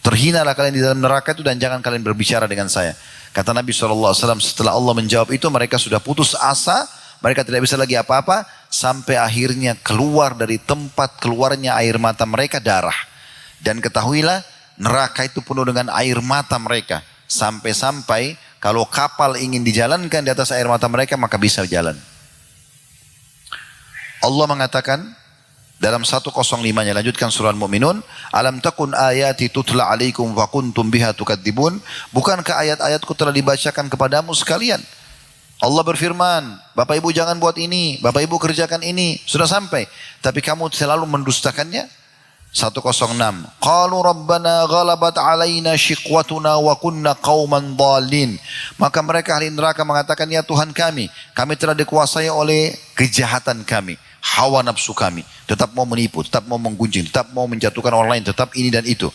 Terhinalah kalian di dalam neraka itu dan jangan kalian berbicara dengan saya. Kata Nabi SAW, setelah Allah menjawab itu mereka sudah putus asa, mereka tidak bisa lagi apa-apa, sampai akhirnya keluar dari tempat keluarnya air mata mereka darah. Dan ketahuilah neraka itu penuh dengan air mata mereka. Sampai-sampai kalau kapal ingin dijalankan di atas air mata mereka maka bisa jalan. Allah mengatakan dalam 105-nya, lanjutkan surah Al-Mu'minun, alam takun ayati tutla alaikum wa kuntum biha tukadzibun. Bukankah ayat-ayatku telah dibacakan kepadamu sekalian? Allah berfirman, Bapak Ibu jangan buat ini, Bapak Ibu kerjakan ini, sudah sampai, tapi kamu selalu mendustakannya. 106. Qalu rabbana ghalabat alaina shiqwatuna wa kunna qauman dhalin. Maka mereka ahli neraka mengatakan, ya Tuhan kami telah dikuasai oleh kejahatan kami, hawa nafsu kami, tetap mau menipu, tetap mau menggunjing, tetap mau menjatuhkan orang lain, tetap ini dan itu.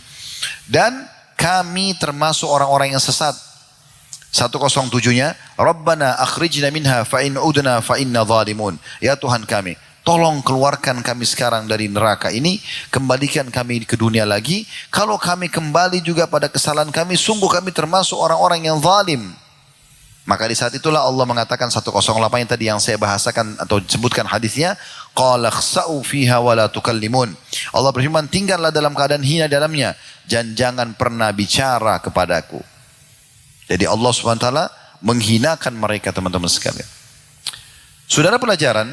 Dan kami termasuk orang-orang yang sesat. 107-nya, Rabbana akhrijna minha fa in udna fa inna zalimun. Ya Tuhan kami, tolong keluarkan kami sekarang dari neraka ini, kembalikan kami ke dunia lagi. Kalau kami kembali juga pada kesalahan kami, sungguh kami termasuk orang-orang yang zalim. Maka di saat itulah Allah mengatakan 108 yang tadi yang saya bahasakan atau sebutkan hadisnya, qala khsa'u fiha wa la tukallimun. Allah berfirman, tinggallah dalam keadaan hina dalamnya dan jangan pernah bicara kepadaku. Jadi Allah SWT menghinakan mereka, teman-teman sekalian. Saudara, pelajaran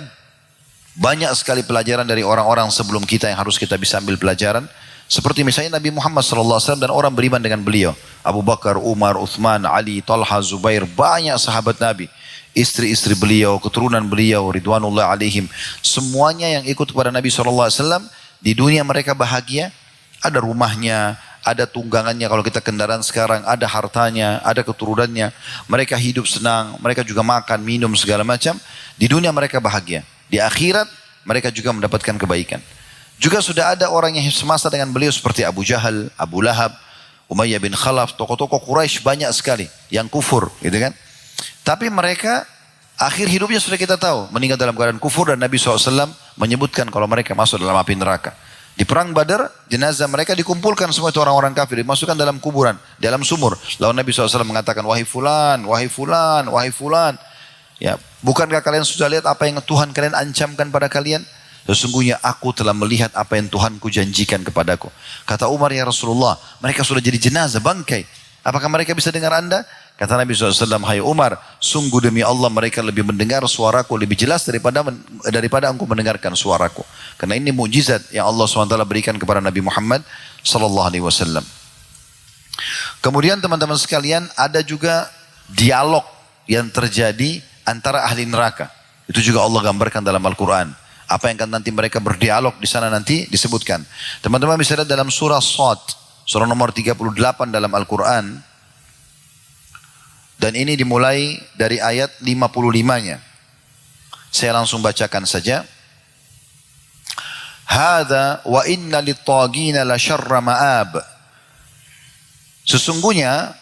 banyak sekali pelajaran dari orang-orang sebelum kita yang harus kita bisa ambil pelajaran. Seperti misalnya Nabi Muhammad SAW dan orang beriman dengan beliau. Abu Bakar, Umar, Uthman, Ali, Talha, Zubair. Banyak sahabat Nabi. Istri-istri beliau, keturunan beliau, Ridwanullah alaihim. Semuanya yang ikut kepada Nabi SAW. Di dunia mereka bahagia. Ada rumahnya, ada tunggangannya kalau kita kendaraan sekarang. Ada hartanya, ada keturunannya. Mereka hidup senang. Mereka juga makan, minum, segala macam. Di dunia mereka bahagia. Di akhirat mereka juga mendapatkan kebaikan. Juga sudah ada orang yang semasa dengan beliau seperti Abu Jahal, Abu Lahab, Umayyah bin Khalaf, tokoh-tokoh Quraisy banyak sekali yang kufur, gitu kan. Tapi mereka akhir hidupnya sudah kita tahu, meninggal dalam keadaan kufur, dan Nabi SAW menyebutkan kalau mereka masuk dalam api neraka. Di perang Badar, jenazah mereka dikumpulkan semua itu orang-orang kafir, dimasukkan dalam kuburan, dalam sumur. Lalu Nabi SAW mengatakan, wahai fulan, wahai fulan, wahai fulan. Ya, bukankah kalian sudah lihat apa yang Tuhan kalian ancamkan pada kalian? Sesungguhnya aku telah melihat apa yang Tuhanku janjikan kepadaku. Kata Umar, ya Rasulullah, mereka sudah jadi jenazah, bangkai. Apakah mereka bisa dengar anda? Kata Nabi SAW, hai Umar, sungguh demi Allah mereka lebih mendengar suaraku lebih jelas daripada engkau mendengarkan suaraku. Karena ini mukjizat yang Allah SWT berikan kepada Nabi Muhammad SAW. Kemudian teman-teman sekalian, ada juga dialog yang terjadi antara ahli neraka. Itu juga Allah gambarkan dalam Al-Quran. Apa yang akan nanti mereka berdialog di sana nanti disebutkan. Teman-teman bisa lihat dalam surah Shad, surah nomor 38 dalam Al-Quran. Dan ini dimulai dari ayat 55-nya. Saya langsung bacakan saja. Hadza wa inna lit-taghina la syarra ma'ab. Sesungguhnya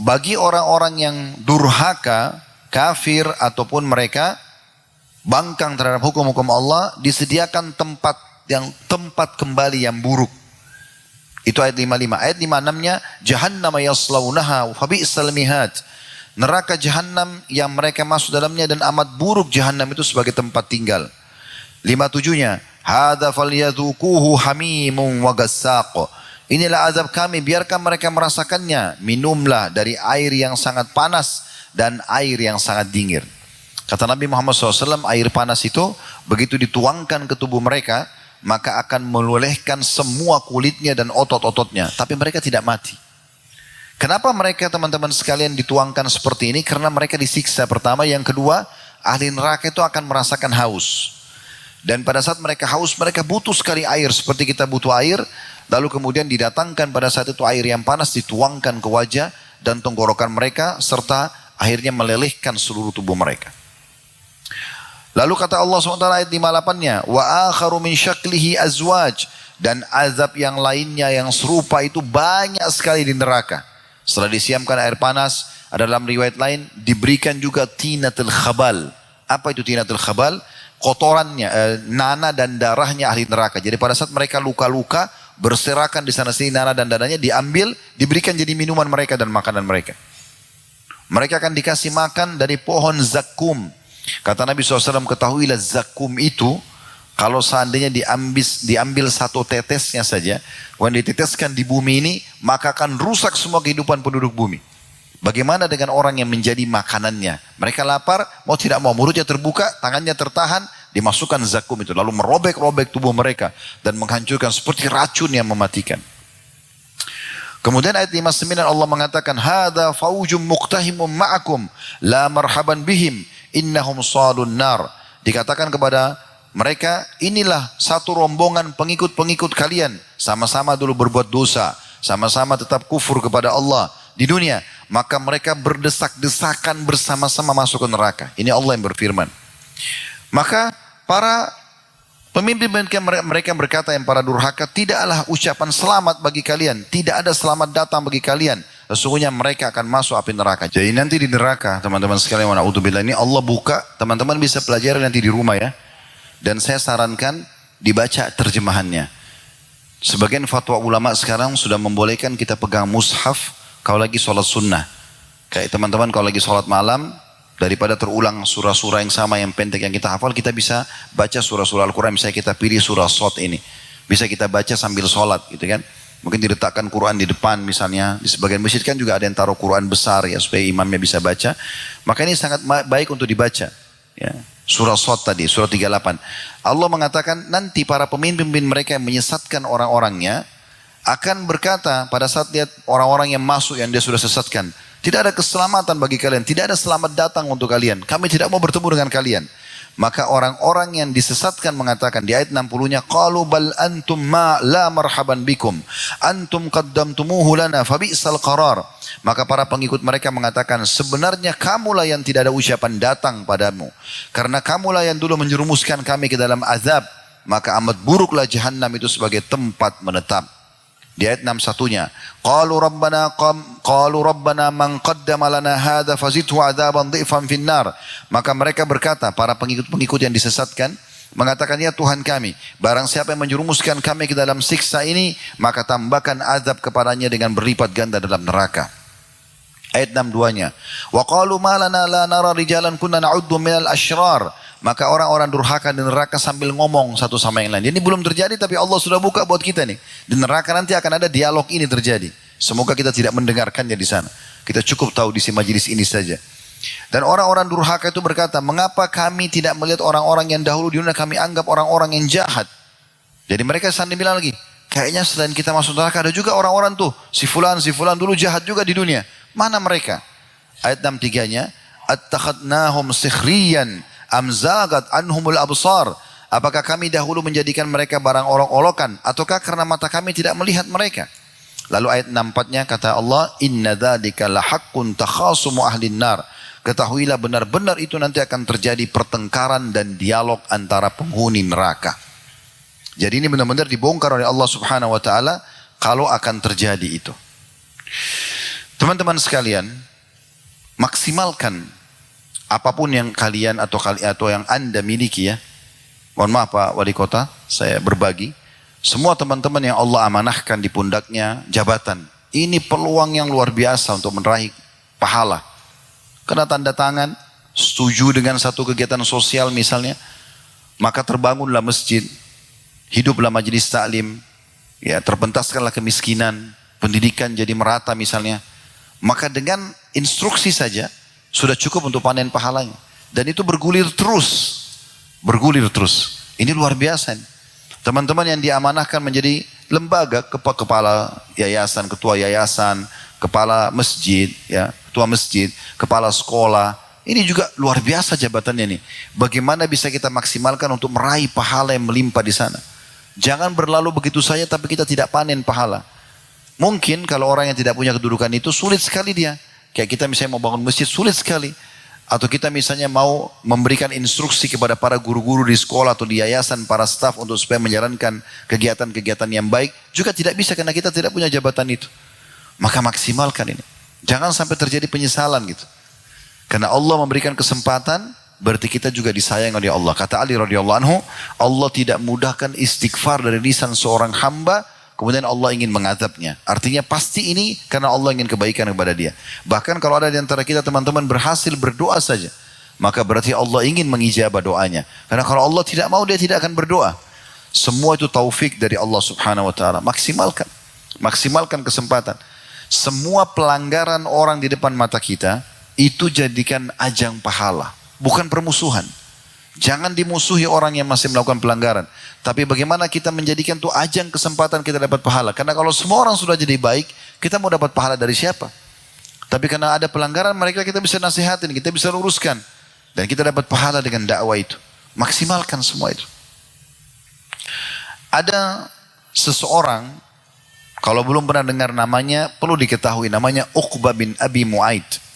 bagi orang-orang yang durhaka, kafir ataupun mereka bangkang terhadap hukum-hukum Allah, disediakan tempat kembali yang buruk. Itu ayat 55. Ayat 56-nya, jahannam yaslaunaha fa bi'sal mihad. Neraka jahannam yang mereka masuk dalamnya dan amat buruk jahannam itu sebagai tempat tinggal. 57-nya, hadza falyadhuquhu hamimun wa gassaq. Inilah azab kami, biarkan mereka merasakannya. Minumlah dari air yang sangat panas dan air yang sangat dingin. Kata Nabi Muhammad SAW, air panas itu begitu dituangkan ke tubuh mereka, maka akan melelehkan semua kulitnya dan otot-ototnya. Tapi mereka tidak mati. Kenapa mereka teman-teman sekalian dituangkan seperti ini? Karena mereka disiksa pertama. Yang kedua, ahli neraka itu akan merasakan haus. Dan pada saat mereka haus, mereka butuh sekali air. Seperti kita butuh air. Lalu kemudian didatangkan pada saat itu air yang panas, dituangkan ke wajah dan tenggorokan mereka. Serta akhirnya melelehkan seluruh tubuh mereka. Lalu kata Allah SWT ayat 58-nya, wa akharu min syaklihi azwaj, dan azab yang lainnya yang serupa itu banyak sekali di neraka. Setelah disiamkan air panas, ada dalam riwayat lain diberikan juga tinatul khabal. Apa itu tinatul khabal? Kotorannya, nana dan darahnya ahli neraka. Jadi pada saat mereka luka-luka, berserakan di sana sini nana dan darahnya diambil, diberikan jadi minuman mereka dan makanan mereka. Mereka akan dikasih makan dari pohon zakum. Kata Nabi SAW, ketahuilah zakum itu, kalau seandainya diambil satu tetesnya saja, kemudian diteteskan di bumi ini, maka akan rusak semua kehidupan penduduk bumi. Bagaimana dengan orang yang menjadi makanannya? Mereka lapar, mau tidak mau, mulutnya terbuka, tangannya tertahan, dimasukkan zakum itu, lalu merobek-robek tubuh mereka, dan menghancurkan seperti racun yang mematikan. Kemudian ayat 59 Allah mengatakan, hadza faujum muqtahimun ma'akum, la marhaban bihim, innahum salun nar. Dikatakan kepada mereka, inilah satu rombongan pengikut-pengikut kalian. Sama-sama dulu berbuat dosa. Sama-sama tetap kufur kepada Allah di dunia. Maka mereka berdesak-desakan bersama-sama masuk ke neraka. Ini Allah yang berfirman. Maka para pemimpin mereka berkata yang para durhaka, tidaklah ucapan selamat bagi kalian. Tidak ada selamat datang bagi kalian. Sesungguhnya mereka akan masuk api neraka. Jadi nanti di neraka, teman-teman sekalian, na'udzubillah, ini Allah buka, teman-teman bisa pelajari nanti di rumah ya. Dan saya sarankan dibaca terjemahannya. Sebagian fatwa ulama sekarang sudah membolehkan kita pegang mushaf kalau lagi sholat sunnah. Kayak teman-teman kalau lagi sholat malam, daripada terulang surah-surah yang sama yang pendek yang kita hafal, kita bisa baca surah-surah Al-Quran. Misalnya kita pilih surah Shad ini, bisa kita baca sambil sholat gitu kan. Mungkin diletakkan Quran di depan misalnya. Di sebagian masjid kan juga ada yang taruh Quran besar ya, supaya imamnya bisa baca. Maka ini sangat baik untuk dibaca. Ya. Surah Shad tadi, surah 38. Allah mengatakan nanti para pemimpin mereka yang menyesatkan orang-orangnya akan berkata pada saat lihat orang-orang yang masuk yang dia sudah sesatkan. Tidak ada keselamatan bagi kalian. Tidak ada selamat datang untuk kalian. Kami tidak mau bertemu dengan kalian. Maka orang-orang yang disesatkan mengatakan di ayat 60-nya, qalu bal antum ma la marhaban bikum antum qaddamtumuhu lana fabi'sal qarar. Maka para pengikut mereka mengatakan, sebenarnya kamulah yang tidak ada ucapan datang padamu, karena kamulah yang dulu menjerumuskan kami ke dalam azab, maka amat buruklah jahannam itu sebagai tempat menetap. Di ayat 61-nya, qalu rabbana man qaddama lana hadza fazidhu adzaban dhifan finnar. Maka mereka berkata, para pengikut-pengikut yang disesatkan mengatakan, ya Tuhan kami, barang siapa yang menjerumuskan kami ke dalam siksa ini, maka tambahkan azab kepadanya dengan berlipat ganda dalam neraka. Ayat 62-nya, wa qalu ma lana la nara rijalan kunna na'uddu minal asyrar. Maka orang-orang durhaka di neraka sambil ngomong satu sama yang lain. Ini belum terjadi tapi Allah sudah buka buat kita nih. Di neraka nanti akan ada dialog ini terjadi. Semoga kita tidak mendengarkannya di sana. Kita cukup tahu di majelis ini saja. Dan orang-orang durhaka itu berkata, mengapa kami tidak melihat orang-orang yang dahulu di dunia kami anggap orang-orang yang jahat. Jadi mereka sambil bilang lagi, kayaknya selain kita masuk neraka ada juga orang-orang tuh. Si fulan dulu jahat juga di dunia. Mana mereka? Ayat 63-nya, attakhadnahum sikhriyan amzagat anhumul absar. Apakah kami dahulu menjadikan mereka barang olok-olokan, ataukah karena mata kami tidak melihat mereka? Lalu ayat 64-nya kata Allah, inna dzalika lahaqqun takhasumu ahlin nar. Ketahuilah benar-benar itu nanti akan terjadi pertengkaran dan dialog antara penghuni neraka. Jadi ini benar-benar dibongkar oleh Allah Subhanahu wa taala kalau akan terjadi itu. Teman-teman sekalian, maksimalkan apapun yang kalian atau yang Anda miliki ya. Mohon maaf Pak Wali Kota, saya berbagi. Semua teman-teman yang Allah amanahkan di pundaknya jabatan. Ini peluang yang luar biasa untuk meraih pahala. Kena tanda tangan, setuju dengan satu kegiatan sosial misalnya, maka terbangunlah masjid, hiduplah majelis taklim, ya terpentaskanlah kemiskinan, pendidikan jadi merata misalnya. Maka dengan instruksi saja sudah cukup untuk panen pahalanya. Dan itu bergulir terus. Bergulir terus. Ini luar biasa. Teman-teman yang diamanahkan menjadi lembaga, kepala yayasan, ketua yayasan, kepala masjid, ya, ketua masjid, kepala sekolah. Ini juga luar biasa jabatannya nih. Bagaimana bisa kita maksimalkan untuk meraih pahala yang melimpah di sana. Jangan berlalu begitu saja tapi kita tidak panen pahala. Mungkin kalau orang yang tidak punya kedudukan itu sulit sekali dia. Kayak kita misalnya mau bangun masjid sulit sekali. Atau kita misalnya mau memberikan instruksi kepada para guru-guru di sekolah atau di yayasan, para staf untuk supaya menjalankan kegiatan-kegiatan yang baik. Juga tidak bisa karena kita tidak punya jabatan itu. Maka maksimalkan ini. Jangan sampai terjadi penyesalan gitu. Karena Allah memberikan kesempatan, berarti kita juga disayang oleh Allah. Kata Ali radhiyallahu anhu, Allah tidak mudahkan istighfar dari lisan seorang hamba, kemudian Allah ingin mengadabnya. Artinya pasti ini karena Allah ingin kebaikan kepada dia. Bahkan kalau ada di antara kita teman-teman berhasil berdoa saja, maka berarti Allah ingin mengijabah doanya. Karena kalau Allah tidak mau, dia tidak akan berdoa. Semua itu taufik dari Allah Subhanahu wa taala. Maksimalkan. Maksimalkan kesempatan. Semua pelanggaran orang di depan mata kita itu jadikan ajang pahala, bukan permusuhan. Jangan dimusuhi orang yang masih melakukan pelanggaran. Tapi bagaimana kita menjadikan itu ajang kesempatan kita dapat pahala. Karena kalau semua orang sudah jadi baik, kita mau dapat pahala dari siapa? Tapi karena ada pelanggaran, mereka kita bisa nasihatin, kita bisa luruskan. Dan kita dapat pahala dengan dakwah itu. Maksimalkan semua itu. Ada seseorang, kalau belum pernah dengar namanya, perlu diketahui namanya Uqbah bin Abi Mu'aid.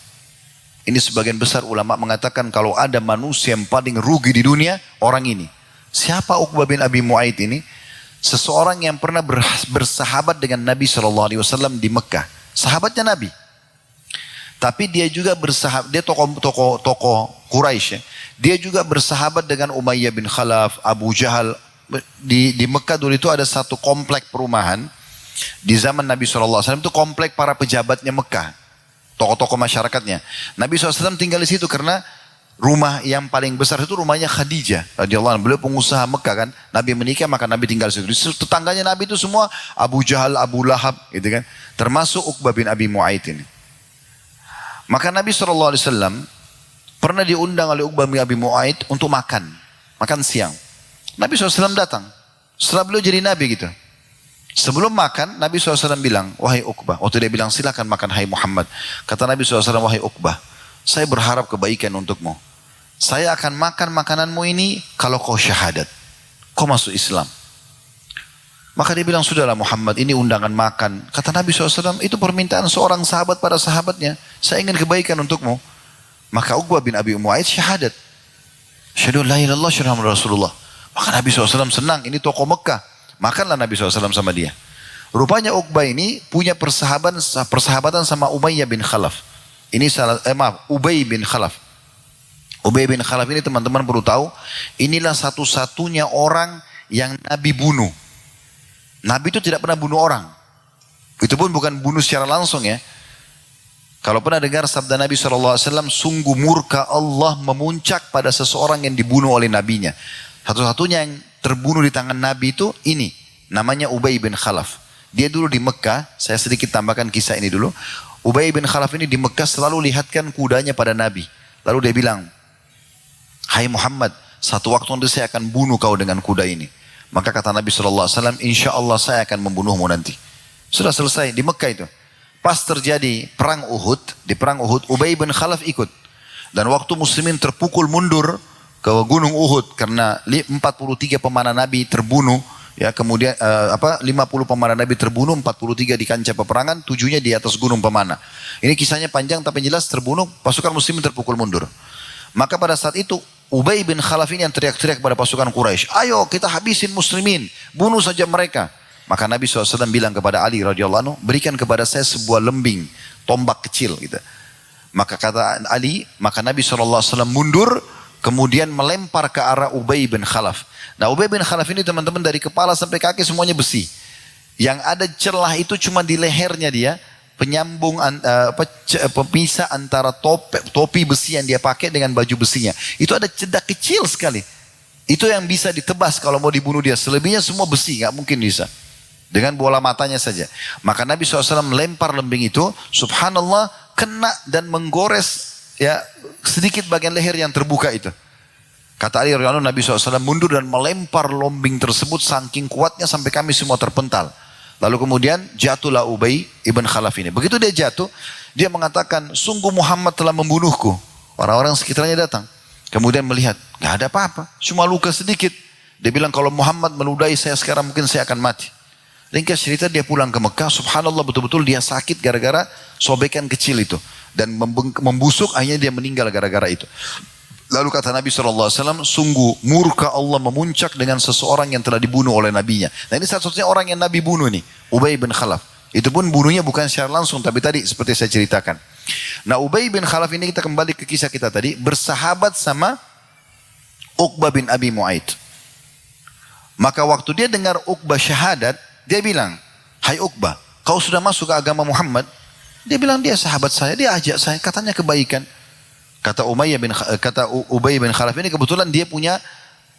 Ini sebagian besar ulama mengatakan kalau ada manusia yang paling rugi di dunia, orang ini. Siapa Uqbah bin Abi Mu'aid ini? Seseorang yang pernah bersahabat dengan Nabi SAW di Mekah. Sahabatnya Nabi. Tapi dia juga bersahabat, dia tokoh Quraisy ya. Dia juga bersahabat dengan Umayyah bin Khalaf, Abu Jahal. Di Mekah dulu itu ada satu komplek perumahan. Di zaman Nabi SAW itu komplek para pejabatnya Mekah. Tokoh-tokoh masyarakatnya. Nabi SAW tinggal di situ karena rumah yang paling besar itu rumahnya Khadijah radhiyallahu anha. Beliau pengusaha Mekah kan. Nabi menikah maka Nabi tinggal di situ. Tetangganya Nabi itu semua Abu Jahal, Abu Lahab gitu kan. Termasuk Uqbah bin Abi Mu'aid ini. Maka Nabi SAW pernah diundang oleh Uqbah bin Abi Mu'aid untuk makan. Makan siang. Nabi SAW datang. Setelah beliau jadi Nabi gitu. Sebelum makan, Nabi SAW bilang, wahai Uqbah. Waktu dia bilang, silakan makan, hai Muhammad. Kata Nabi SAW, wahai Uqbah, saya berharap kebaikan untukmu. Saya akan makan makananmu ini kalau kau syahadat. Kau masuk Islam. Maka dia bilang, sudahlah Muhammad, ini undangan makan. Kata Nabi SAW, itu permintaan seorang sahabat pada sahabatnya. Saya ingin kebaikan untukmu. Maka Uqbah bin Abi Mu'aid syahadat. Syahadu la ilaha illallah, syahadu Rasulullah. Maka Nabi SAW senang, ini tokoh Mekah. Makanlah Nabi SAW sama dia. Rupanya Uqbah ini punya persahabatan sama Umayyah bin Khalaf. Ini Ubay bin Khalaf. Ubay bin Khalaf ini teman-teman perlu tahu, inilah satu-satunya orang yang Nabi bunuh. Nabi itu tidak pernah bunuh orang. Itu pun bukan bunuh secara langsung ya. Kalau pernah dengar sabda Nabi SAW, sungguh murka Allah memuncak pada seseorang yang dibunuh oleh nabinya. Satu-satunya yang terbunuh di tangan Nabi itu ini. Namanya Ubay bin Khalaf. Dia dulu di Mekah, saya sedikit tambahkan kisah ini dulu. Ubay bin Khalaf ini di Mekah selalu lihatkan kudanya pada Nabi. Lalu dia bilang, hai Muhammad, satu waktu nanti saya akan bunuh kau dengan kuda ini. Maka kata Nabi SAW, insya Allah saya akan membunuhmu nanti. Sudah selesai di Mekah itu. Pas terjadi perang Uhud, di perang Uhud, Ubay bin Khalaf ikut. Dan waktu muslimin terpukul mundur ke gunung Uhud karena 43 pemanah Nabi terbunuh Ya, kemudian 50 pemanah Nabi terbunuh, 43 di kancah peperangan, 7-nya di atas gunung pemanah. Ini kisahnya panjang tapi jelas terbunuh, pasukan muslimin terpukul mundur. Maka pada saat itu Ubay bin Khalaf ini yang teriak-teriak kepada pasukan Quraisy, ayo kita habisin muslimin, bunuh saja mereka. Maka Nabi SAW bilang kepada Ali radhiyallahu anhu, berikan kepada saya sebuah lembing, tombak kecil gitu. Maka kata Ali, maka Nabi SAW mundur, kemudian melempar ke arah Ubay bin Khalaf. Nah Ubay bin Khalaf ini teman-teman dari kepala sampai kaki semuanya besi. Yang ada celah itu cuma di lehernya dia, penyambung pemisah antara topi besi yang dia pakai dengan baju besinya. Itu ada cedak kecil sekali. Itu yang bisa ditebas kalau mau dibunuh dia. Selebihnya semua besi, nggak mungkin bisa. Dengan bola matanya saja. Maka Nabi SAW melempar lembing itu, subhanallah, kena dan menggores ya sedikit bagian leher yang terbuka itu. Kata Ali radhiyallahu anhu, Nabi SAW mundur dan melempar lembing tersebut saking kuatnya sampai kami semua terpental. Lalu kemudian jatuhlah Ubay ibn Khalaf ini. Begitu dia jatuh, dia mengatakan, sungguh Muhammad telah membunuhku. Orang-orang sekitarnya datang. Kemudian melihat, gak ada apa-apa, cuma luka sedikit. Dia bilang, kalau Muhammad meludahi saya sekarang mungkin saya akan mati. Ringkas cerita dia pulang ke Mekah, subhanallah betul-betul dia sakit gara-gara sobekan kecil itu. Dan membusuk, akhirnya dia meninggal gara-gara itu. Lalu kata Nabi SAW, sungguh murka Allah memuncak dengan seseorang yang telah dibunuh oleh nabinya. Nah ini satu-satunya orang yang Nabi bunuh nih, Ubay bin Khalaf. Itu pun bunuhnya bukan secara langsung, tapi tadi seperti saya ceritakan. Nah Ubay bin Khalaf ini kita kembali ke kisah kita tadi, bersahabat sama Uqbah bin Abi Mu'aid. Maka waktu dia dengar Uqbah syahadat, dia bilang, hai Uqbah, kau sudah masuk ke agama Muhammad? Dia bilang, dia sahabat saya, dia ajak saya, katanya kebaikan. Kata Ubay bin Khalaf ini kebetulan dia punya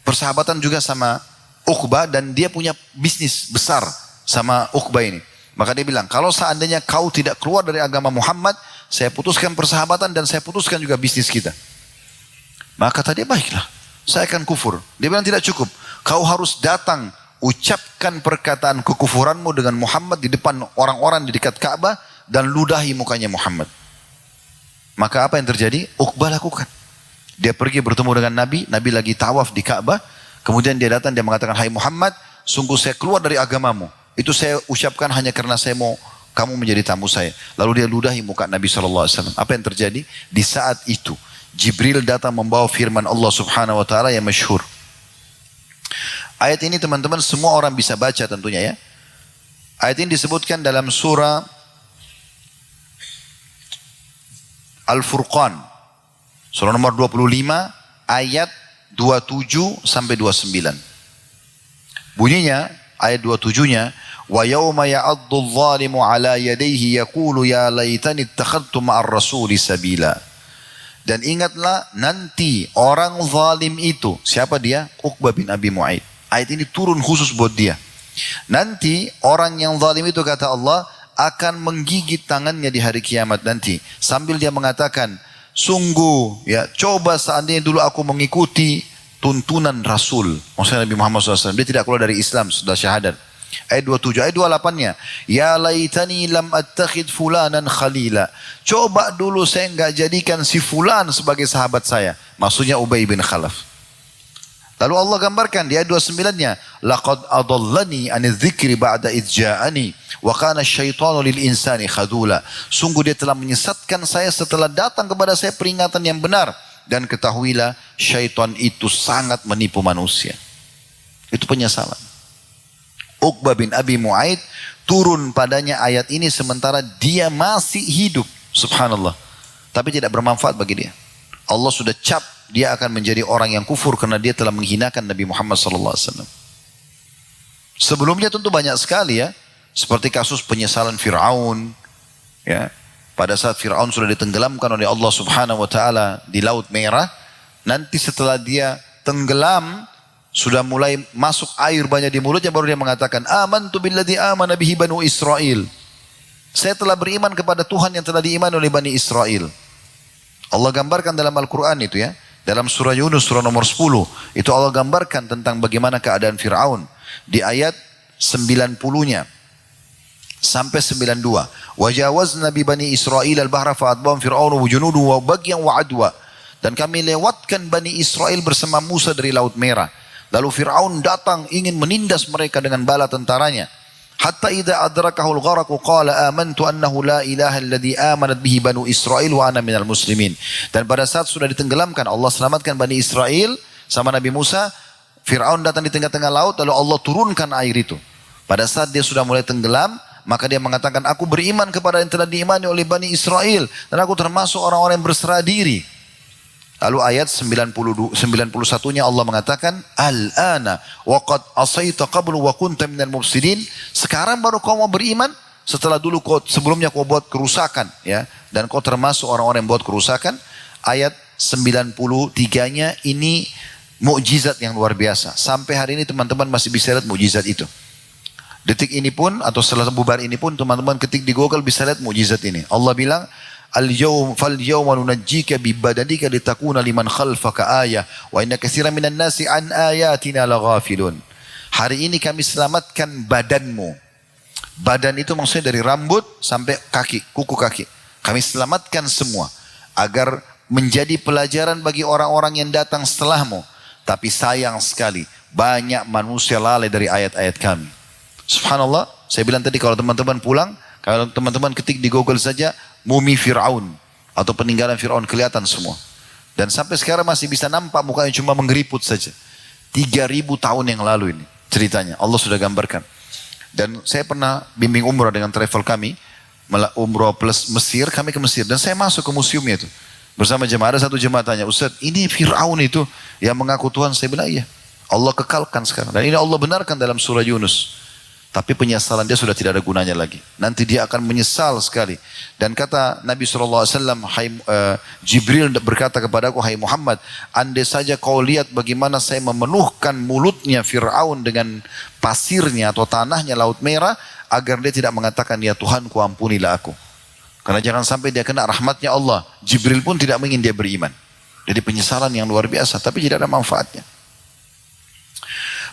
persahabatan juga sama Uqbah dan dia punya bisnis besar sama Uqbah ini. Maka dia bilang, kalau seandainya kau tidak keluar dari agama Muhammad, saya putuskan persahabatan dan saya putuskan juga bisnis kita. Maka kata dia, baiklah, saya akan kufur. Dia bilang, tidak cukup. Kau harus datang, ucapkan perkataan kekufuranmu dengan Muhammad di depan orang-orang di dekat Ka'bah dan ludahi mukanya Muhammad. Maka apa yang terjadi? Uqbah lakukan. Dia pergi bertemu dengan Nabi, Nabi lagi tawaf di Ka'bah. Kemudian dia datang, dia mengatakan, hai Muhammad, sungguh saya keluar dari agamamu. Itu saya ucapkan hanya karena saya mau kamu menjadi tamu saya. Lalu dia ludahi muka Nabi SAW. Apa yang terjadi? Di saat itu, Jibril datang membawa firman Allah Subhanahu Wa Taala yang masyhur. Ayat ini teman-teman semua orang bisa baca tentunya ya. Ayat ini disebutkan dalam surah Al-Furqan, surah nomor 25, ayat 27 sampai 29. Bunyinya, ayat 27-nya, wa yawma ya'addu adh-dhalimu 'ala yadayhi yaqulu ya laitani ittakhadtu ma'ar rasuli sabila. Dan ingatlah nanti orang zalim itu, siapa dia? Uqbah bin Abi Mu'aid. Ayat ini turun khusus buat dia. Nanti orang yang zalim itu kata Allah akan menggigit tangannya di hari kiamat nanti. Sambil dia mengatakan, sungguh ya coba seandainya dulu aku mengikuti tuntunan Rasul. Maksudnya Nabi Muhammad SAW. Dia tidak keluar dari Islam sudah syahadat. Ayat 27, ayat 28-nya. Ya laitani lam attakhid fulanan khalila. Coba dulu saya enggak jadikan si fulan sebagai sahabat saya. Maksudnya Ubay bin Khalaf. Lalu Allah gambarkan di ayat 29-nya, laqad adallani anidz-dzikri ba'da idz ja'ani wa kana asyaitanu lil insani khadula. Sungguh dia telah menyesatkan saya setelah datang kepada saya peringatan yang benar, dan ketahuilah syaitan itu sangat menipu manusia. Itu penyesalan. Uqbah bin Abi Mu'aid turun padanya ayat ini sementara dia masih hidup, subhanallah, tapi tidak bermanfaat bagi dia. Allah sudah cap dia akan menjadi orang yang kufur karena dia telah menghinakan Nabi Muhammad SAW. Sebelumnya tentu banyak sekali ya, seperti kasus penyesalan Fir'aun. Ya, pada saat Fir'aun sudah ditenggelamkan oleh Allah Subhanahu Wa Taala di Laut Merah, nanti setelah dia tenggelam, sudah mulai masuk air banyak di mulutnya, baru dia mengatakan, amantu billadzi amana bihi banu Israel. Saya telah beriman kepada Tuhan yang telah diimani oleh Bani Israel. Allah gambarkan dalam Al-Quran itu ya. Dalam surah Yunus, surah nomor 10. Itu Allah gambarkan tentang bagaimana keadaan Fir'aun. Di ayat 90-nya. Sampai 92. Wajawazna bi Bani Israel al-bahra fa'adbahum Fir'aunu wujunudu wa bagyan wa adwa. Dan kami lewatkan Bani Israel bersama Musa dari Laut Merah. Lalu Fir'aun datang ingin menindas mereka dengan bala tentaranya. Hatta idza adrakahul gharaqu qala amantu annahu la ilaha alladhi amanat bihi banu Israil wa ana minal muslimin. Dan pada saat sudah ditenggelamkan, Allah selamatkan Bani Israel sama Nabi Musa, Fir'aun datang di tengah-tengah laut, lalu Allah turunkan air itu. Pada saat dia sudah mulai tenggelam, maka dia mengatakan, aku beriman kepada yang telah diimani oleh Bani Israel, dan aku termasuk orang-orang yang berserah diri. Lalu ayat 91-nya Allah mengatakan, Al-ana wa qad asaita qablu wa kunta minal mufsidin. Sekarang baru kau mau beriman, setelah dulu sebelumnya kau buat kerusakan, ya, dan kau termasuk orang-orang yang buat kerusakan. Ayat 93-nya ini mukjizat yang luar biasa. Sampai hari ini teman-teman masih bisa lihat mukjizat itu. Detik ini pun atau setelah bubar ini pun teman-teman ketik di Google bisa lihat mukjizat ini. Allah bilang, Al-yawma nunajjika bibadanika litakuna liman khalfaka ayah wa inna katsiran minan nasi an ayatina laghafilun. Hari ini kami selamatkan badanmu. Badan itu maksudnya dari rambut sampai kaki, kuku kaki. Kami selamatkan semua agar menjadi pelajaran bagi orang-orang yang datang setelahmu. Tapi sayang sekali banyak manusia lalai dari ayat-ayat kami. Subhanallah, saya bilang tadi kalau teman-teman pulang, kalau teman-teman ketik di Google saja mumi Fir'aun atau peninggalan Fir'aun kelihatan semua. Dan sampai sekarang masih bisa nampak mukanya cuma menggeriput saja. 3.000 tahun yang lalu ini ceritanya. Allah sudah gambarkan. Dan saya pernah bimbing umrah dengan travel kami. Umrah plus Mesir, kami ke Mesir. Dan saya masuk ke museumnya itu. Bersama jemaah, ada satu jemaah tanya, Ustaz ini Fir'aun itu yang mengaku Tuhan. Saya bilang iya. Allah kekalkan sekarang. Dan ini Allah benarkan dalam surah Yunus. Tapi penyesalan dia sudah tidak ada gunanya lagi. Nanti dia akan menyesal sekali. Dan kata Nabi SAW, Jibril berkata kepadaku, hai Muhammad, andai saja kau lihat bagaimana saya memenuhkan mulutnya Fir'aun dengan pasirnya atau tanahnya Laut Merah, agar dia tidak mengatakan, ya Tuhanku ampunilah aku. Karena jangan sampai dia kena rahmatnya Allah. Jibril pun tidak ingin dia beriman. Jadi penyesalan yang luar biasa, tapi tidak ada manfaatnya.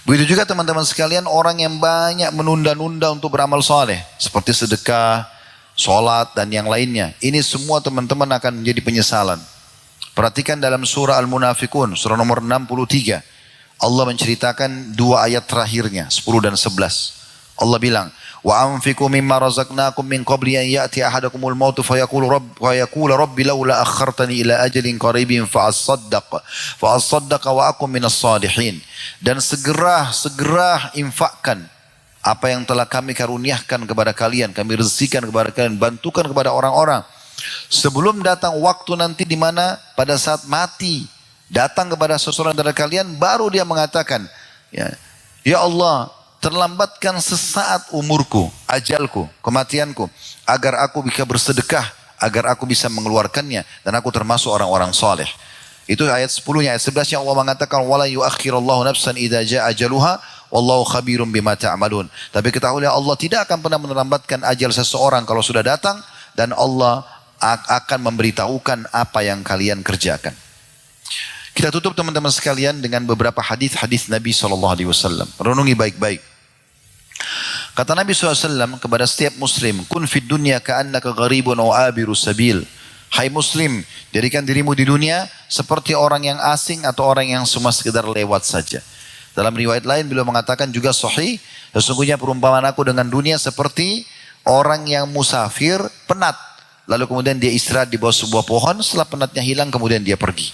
Begitu juga teman-teman sekalian, orang yang banyak menunda-nunda untuk beramal soleh. Seperti sedekah, sholat, dan yang lainnya. Ini semua teman-teman akan menjadi penyesalan. Perhatikan dalam surah Al-Munafikun, surah nomor 63. Allah menceritakan dua ayat terakhirnya, 10 dan 11. Allah bilang, وَأَنْفِقُوا مِمَّا رَزَقْنَاكُمْ مِنْ قَبْلِ أَنْ يَأْتِيَ أَحَدَكُمُ الْمَوْتُ فَيَقُولَ رَبِّ لَوْلَا أَخَّرْتَنِي إِلَى أَجَلٍ قَرِيبٍ فَأَصَّدَّقَ وَأَكُنْ مِنَ الصَّالِحِينَ. Dan segera infakkan apa yang telah kami karuniakan kepada kalian, kami rezekikan kepada kalian, bantukan kepada orang-orang. Sebelum datang waktu nanti di mana pada saat mati datang kepada seseorang dari kalian, baru dia mengatakan, ya Allah, terlambatkan sesaat umurku, ajalku, kematianku, agar aku bisa bersedekah, agar aku bisa mengeluarkannya, dan aku termasuk orang-orang saleh. Itu ayat 10-nya. Ayat 11-nya Allah mengatakan, wala yuakhirallahu nafsan idza jaa ajaluha wallahu khabirum bima ta'malun. Tapi ketahuilah Allah tidak akan pernah melambatkan ajal seseorang kalau sudah datang, dan Allah akan memberitahukan apa yang kalian kerjakan. Kita tutup teman-teman sekalian dengan beberapa hadis-hadis Nabi SAW. Renungi baik-baik. Kata Nabi SAW kepada setiap muslim, kun fid dunya ka'annaka gharibun aw abiru sabil. Hai muslim, jadikan dirimu di dunia seperti orang yang asing atau orang yang cuma sekedar lewat saja. Dalam riwayat lain beliau mengatakan juga sahih, sesungguhnya perumpamaan aku dengan dunia seperti orang yang musafir, penat. Lalu kemudian dia istirahat di bawah sebuah pohon, setelah penatnya hilang kemudian dia pergi.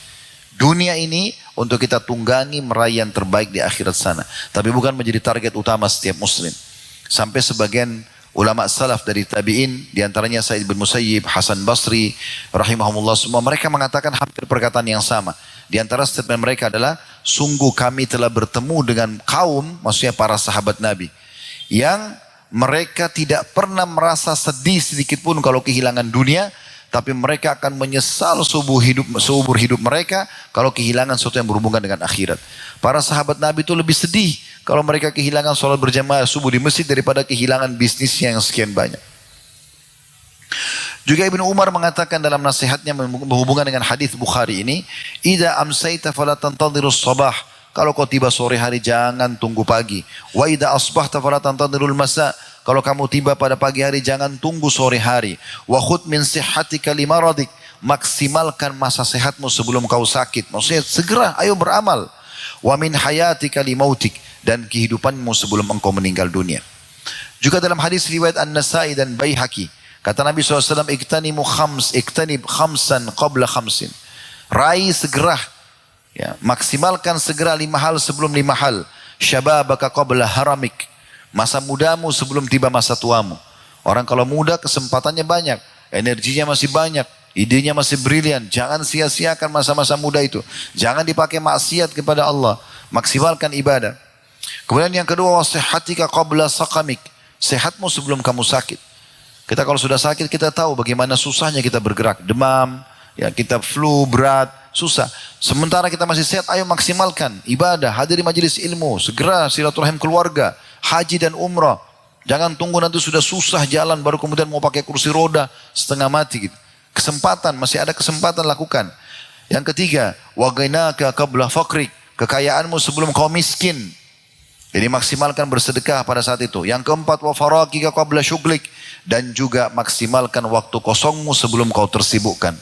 Dunia ini untuk kita tunggangi meraih yang terbaik di akhirat sana. Tapi bukan menjadi target utama setiap muslim. Sampai sebagian ulama salaf dari tabi'in, diantaranya Sa'id bin Musayyib, Hasan Basri, rahimahumullah semua, mereka mengatakan hampir perkataan yang sama. Di antara statement mereka adalah, sungguh kami telah bertemu dengan kaum, maksudnya para sahabat Nabi, yang mereka tidak pernah merasa sedih sedikit pun kalau kehilangan dunia, tapi mereka akan menyesal seumur hidup mereka kalau kehilangan sesuatu yang berhubungan dengan akhirat. Para sahabat Nabi itu lebih sedih kalau mereka kehilangan sholat berjamaah subuh di masjid daripada kehilangan bisnisnya yang sekian banyak. Juga Ibnu Umar mengatakan dalam nasihatnya berhubungan dengan hadis Bukhari ini, "Idza amsayta fala tantadhirus sabah." Kalau kau tiba sore hari jangan tunggu pagi. Wa idza asbahta fala tantadhirul masa. Kalau kamu tiba pada pagi hari jangan tunggu sore hari. Wa khudh min sihhatika limaradik. Maksimalkan masa sehatmu sebelum kau sakit. Maksudnya segera ayo beramal. Wa min hayatika li mautik, dan kehidupanmu sebelum engkau meninggal dunia. Juga dalam hadis riwayat An-Nasai dan Baihaqi, kata Nabi SAW, iktanib khamsan qabla khamsin. Raih segera, ya, maksimalkan segera 5 hal sebelum 5 hal. Syababaka qabla haramik. Masa mudamu sebelum tiba masa tuamu. Orang kalau muda kesempatannya banyak, energinya masih banyak, idenya masih brilian. Jangan sia-siakan masa-masa muda itu. Jangan dipakai maksiat kepada Allah. Maksimalkan ibadah. Kemudian yang kedua, wasihatika qabla saqamik. Sehatmu sebelum kamu sakit. Kita kalau sudah sakit kita tahu bagaimana susahnya kita bergerak. Demam, ya, kita flu berat, susah. Sementara kita masih sehat, ayo maksimalkan ibadah, hadiri majelis ilmu, segera silaturahim keluarga, haji dan umrah. Jangan tunggu nanti sudah susah jalan baru kemudian mau pakai kursi roda setengah mati gitu. Kesempatan, masih ada kesempatan lakukan. Yang ketiga, wa ghinaka qabla faqrik. Kekayaanmu sebelum kau miskin. Jadi maksimalkan bersedekah pada saat itu. Yang keempat, wa faraqika qabla syughlik, dan juga maksimalkan waktu kosongmu sebelum kau tersibukkan.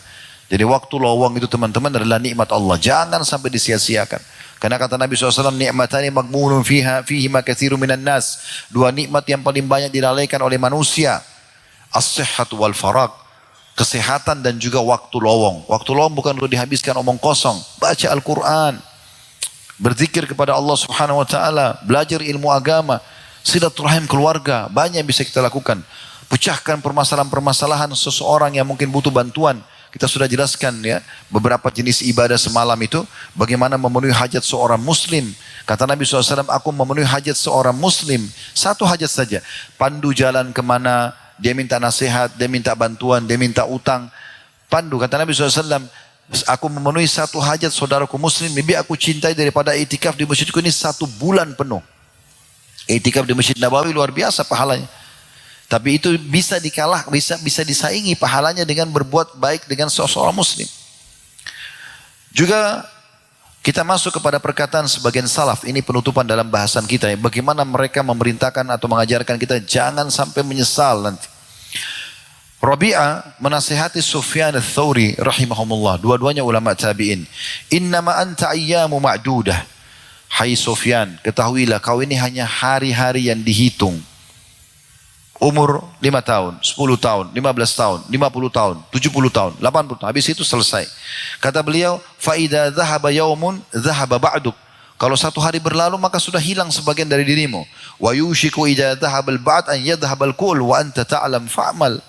Jadi waktu lowong itu teman-teman adalah nikmat Allah. Jangan sampai disia-siakan. Karena kata Nabi SAW, ni'matani maghbunun fihi ma katsirun minan nas. 2 nikmat yang paling banyak dilalaikan oleh manusia. As-sihhat wal faraq. Kesehatan dan juga waktu lowong. Waktu lowong bukan untuk dihabiskan omong kosong. Baca Al-Quran. Berzikir kepada Allah Subhanahu wa taala, belajar ilmu agama, silaturahim keluarga, banyak yang bisa kita lakukan. Pecahkan permasalahan-permasalahan seseorang yang mungkin butuh bantuan. Kita sudah jelaskan ya beberapa jenis ibadah semalam itu, bagaimana memenuhi hajat seorang muslim. Kata Nabi SAW, aku memenuhi hajat seorang muslim, 1 hajat saja. Pandu jalan kemana, dia minta nasihat, dia minta bantuan, dia minta utang. Pandu, kata Nabi SAW, aku memenuhi 1 hajat saudaraku muslim, lebih aku cintai daripada itikaf di masjidku ini 1 bulan penuh. Itikaf di Masjid Nabawi luar biasa pahalanya. Tapi itu bisa bisa disaingi pahalanya dengan berbuat baik dengan seorang muslim. Juga kita masuk kepada perkataan sebagian salaf, ini penutupan dalam bahasan kita ya, bagaimana mereka memerintahkan atau mengajarkan kita jangan sampai menyesal nanti. Rabi'ah menasihati Sufyan ats-Tsauri rahimahumullah, dua-duanya ulama tabi'in. Innama anta ayyamu ma'dudah. Hai Sufyan, ketahuilah kau ini hanya hari-hari yang dihitung. Umur 5 tahun, 10 tahun, 15 tahun, 50 tahun, 70 tahun, 80 tahun. Habis itu selesai. Kata beliau, فَإِذَا ذَهَبَ يَوْمٌ ذَهَبَ بَعْدُكَ. Kalau 1 hari berlalu maka sudah hilang sebagian dari dirimu. وَيُوشِكُ إِذَا ذَهَبَ الْبَعْدُ أَنْ يَذْهَبَ الْكُلُّ وَأَنْتَ تَعْلَمْ فَعْمَلْ.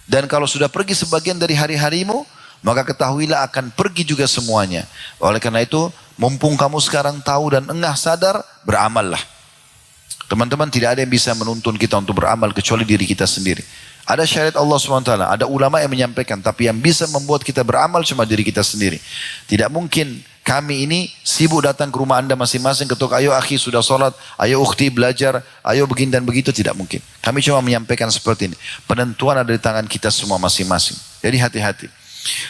Dan kalau sudah pergi sebagian dari hari-harimu, maka ketahuilah akan pergi juga semuanya. Oleh karena itu, mumpung kamu sekarang tahu dan engah sadar, beramallah. Teman-teman, tidak ada yang bisa menuntun kita untuk beramal kecuali diri kita sendiri. Ada syariat Allah SWT, ada ulama yang menyampaikan, tapi yang bisa membuat kita beramal cuma diri kita sendiri. Tidak mungkin kami ini sibuk datang ke rumah anda masing-masing, ketuk, ayo akhi sudah sholat, ayo ukhti belajar, ayo begini dan begitu, tidak mungkin. Kami cuma menyampaikan seperti ini. Penentuan ada di tangan kita semua masing-masing. Jadi hati-hati.